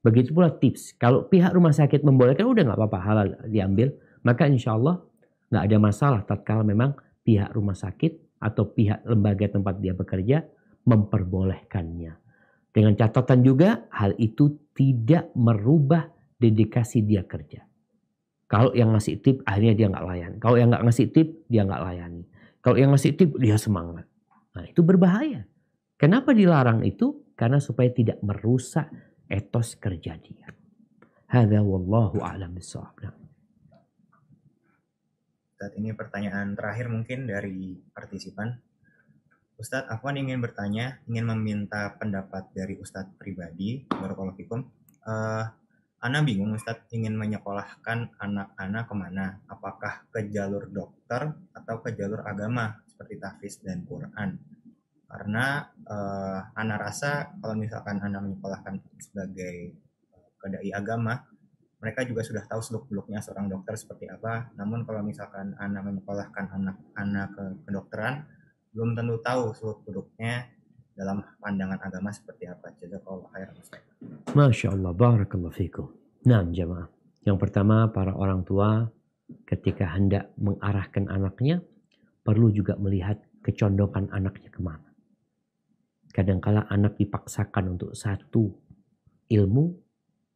Begitu pula tips. Kalau pihak rumah sakit membolehkan, udah nggak apa-apa, halal diambil. Maka insya Allah nggak ada masalah tatkala memang pihak rumah sakit atau pihak lembaga tempat dia bekerja memperbolehkannya. Dengan catatan juga hal itu tidak merubah dedikasi dia kerja. Kalau yang ngasih tip akhirnya dia nggak layan. Kalau yang nggak ngasih tip dia nggak layani. Kalau yang ngasih tip dia semangat. Nah itu berbahaya. Kenapa dilarang itu? Karena supaya tidak merusak etos kerja dia. Hadza wallahu a'lam bishawab. Saat ini pertanyaan terakhir mungkin dari partisipan. Ustadz, Afwan ingin bertanya, ingin meminta pendapat dari Ustadz pribadi. Barakallahu fikum. Ana bingung Ustadz, ingin menyekolahkan anak-anak kemana? Apakah ke jalur dokter atau ke jalur agama seperti tahfiz dan Quran? Karena Ana rasa kalau misalkan Ana menyekolahkan sebagai dai agama, mereka juga sudah tahu seluk-beluknya seorang dokter seperti apa. Namun kalau misalkan Ana menyekolahkan anak-anak ke kedokteran, belum tentu tahu seluk-beluknya dalam pandangan agama seperti apa? Jazakallah khairan Ustaz. Masya Allah, barakallahu fikum. Nah, jamaah. Yang pertama, para orang tua ketika hendak mengarahkan anaknya, perlu juga melihat kecondongan anaknya kemana. Kadangkala anak dipaksakan untuk satu ilmu,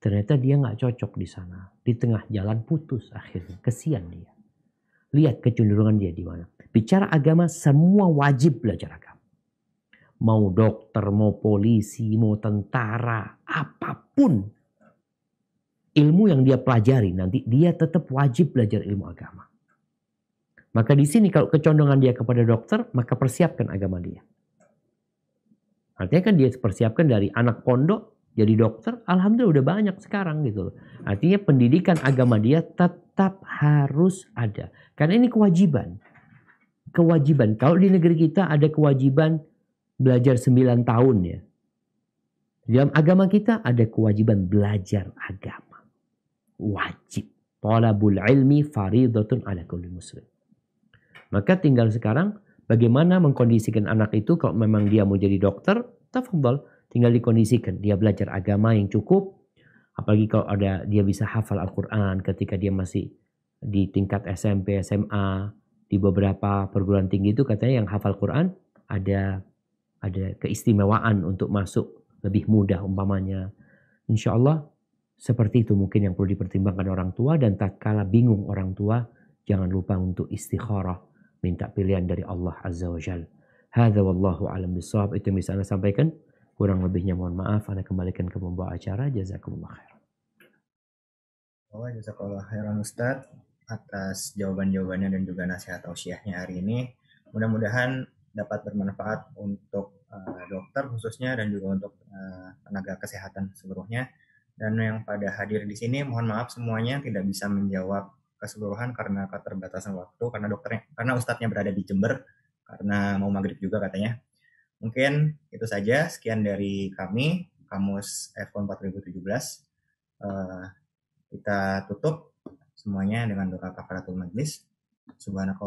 ternyata dia nggak cocok di sana. Di tengah jalan putus akhirnya. Kesian dia. Lihat kecenderungan dia di mana. Bicara agama, semua wajib belajar agama. Mau dokter, mau polisi, mau tentara, apapun ilmu yang dia pelajari, nanti dia tetap wajib belajar ilmu agama. Maka di sini kalau kecondongan dia kepada dokter, maka persiapkan agama dia. Artinya kan dia persiapkan dari anak pondok jadi dokter, alhamdulillah udah banyak sekarang gitu loh. Artinya pendidikan agama dia tetap harus ada. Karena ini kewajiban. Kewajiban. Kalau di negeri kita ada kewajiban belajar 9 tahun ya. Dalam agama kita ada kewajiban belajar agama. Wajib. Talabul ilmi faridatun ala kulli muslim. Maka tinggal sekarang bagaimana mengkondisikan anak itu kalau memang dia mau jadi dokter, tafadhal, tinggal dikondisikan. Dia belajar agama yang cukup. Apalagi kalau ada dia bisa hafal Al-Quran ketika dia masih di tingkat SMP, SMA, di beberapa perguruan tinggi itu katanya yang hafal Quran ada keistimewaan untuk masuk lebih mudah umpamanya. Insya Allah seperti itu mungkin yang perlu dipertimbangkan orang tua, dan tatkala bingung orang tua jangan lupa untuk istikharah, minta pilihan dari Allah Azza wa Jalla. Hadza wallahu a'lam bishawab. Itu yang bisa Anda sampaikan. Kurang lebihnya mohon maaf. Anda kembalikan ke pembawa acara. Jazakumullah khair. Jazakallah khairan Ustaz atas jawaban-jawabannya dan juga nasihat tausiahnya hari ini. Mudah-mudahan dapat bermanfaat untuk dokter khususnya dan juga untuk tenaga kesehatan seluruhnya. Dan yang pada hadir di sini mohon maaf semuanya tidak bisa menjawab keseluruhan karena keterbatasan waktu, karena ustadznya berada di Jember karena mau maghrib juga katanya. Mungkin itu saja, sekian dari kami Kamus F1 4017. Kita tutup semuanya dengan doa kafaratul majlis. Subhanakallah.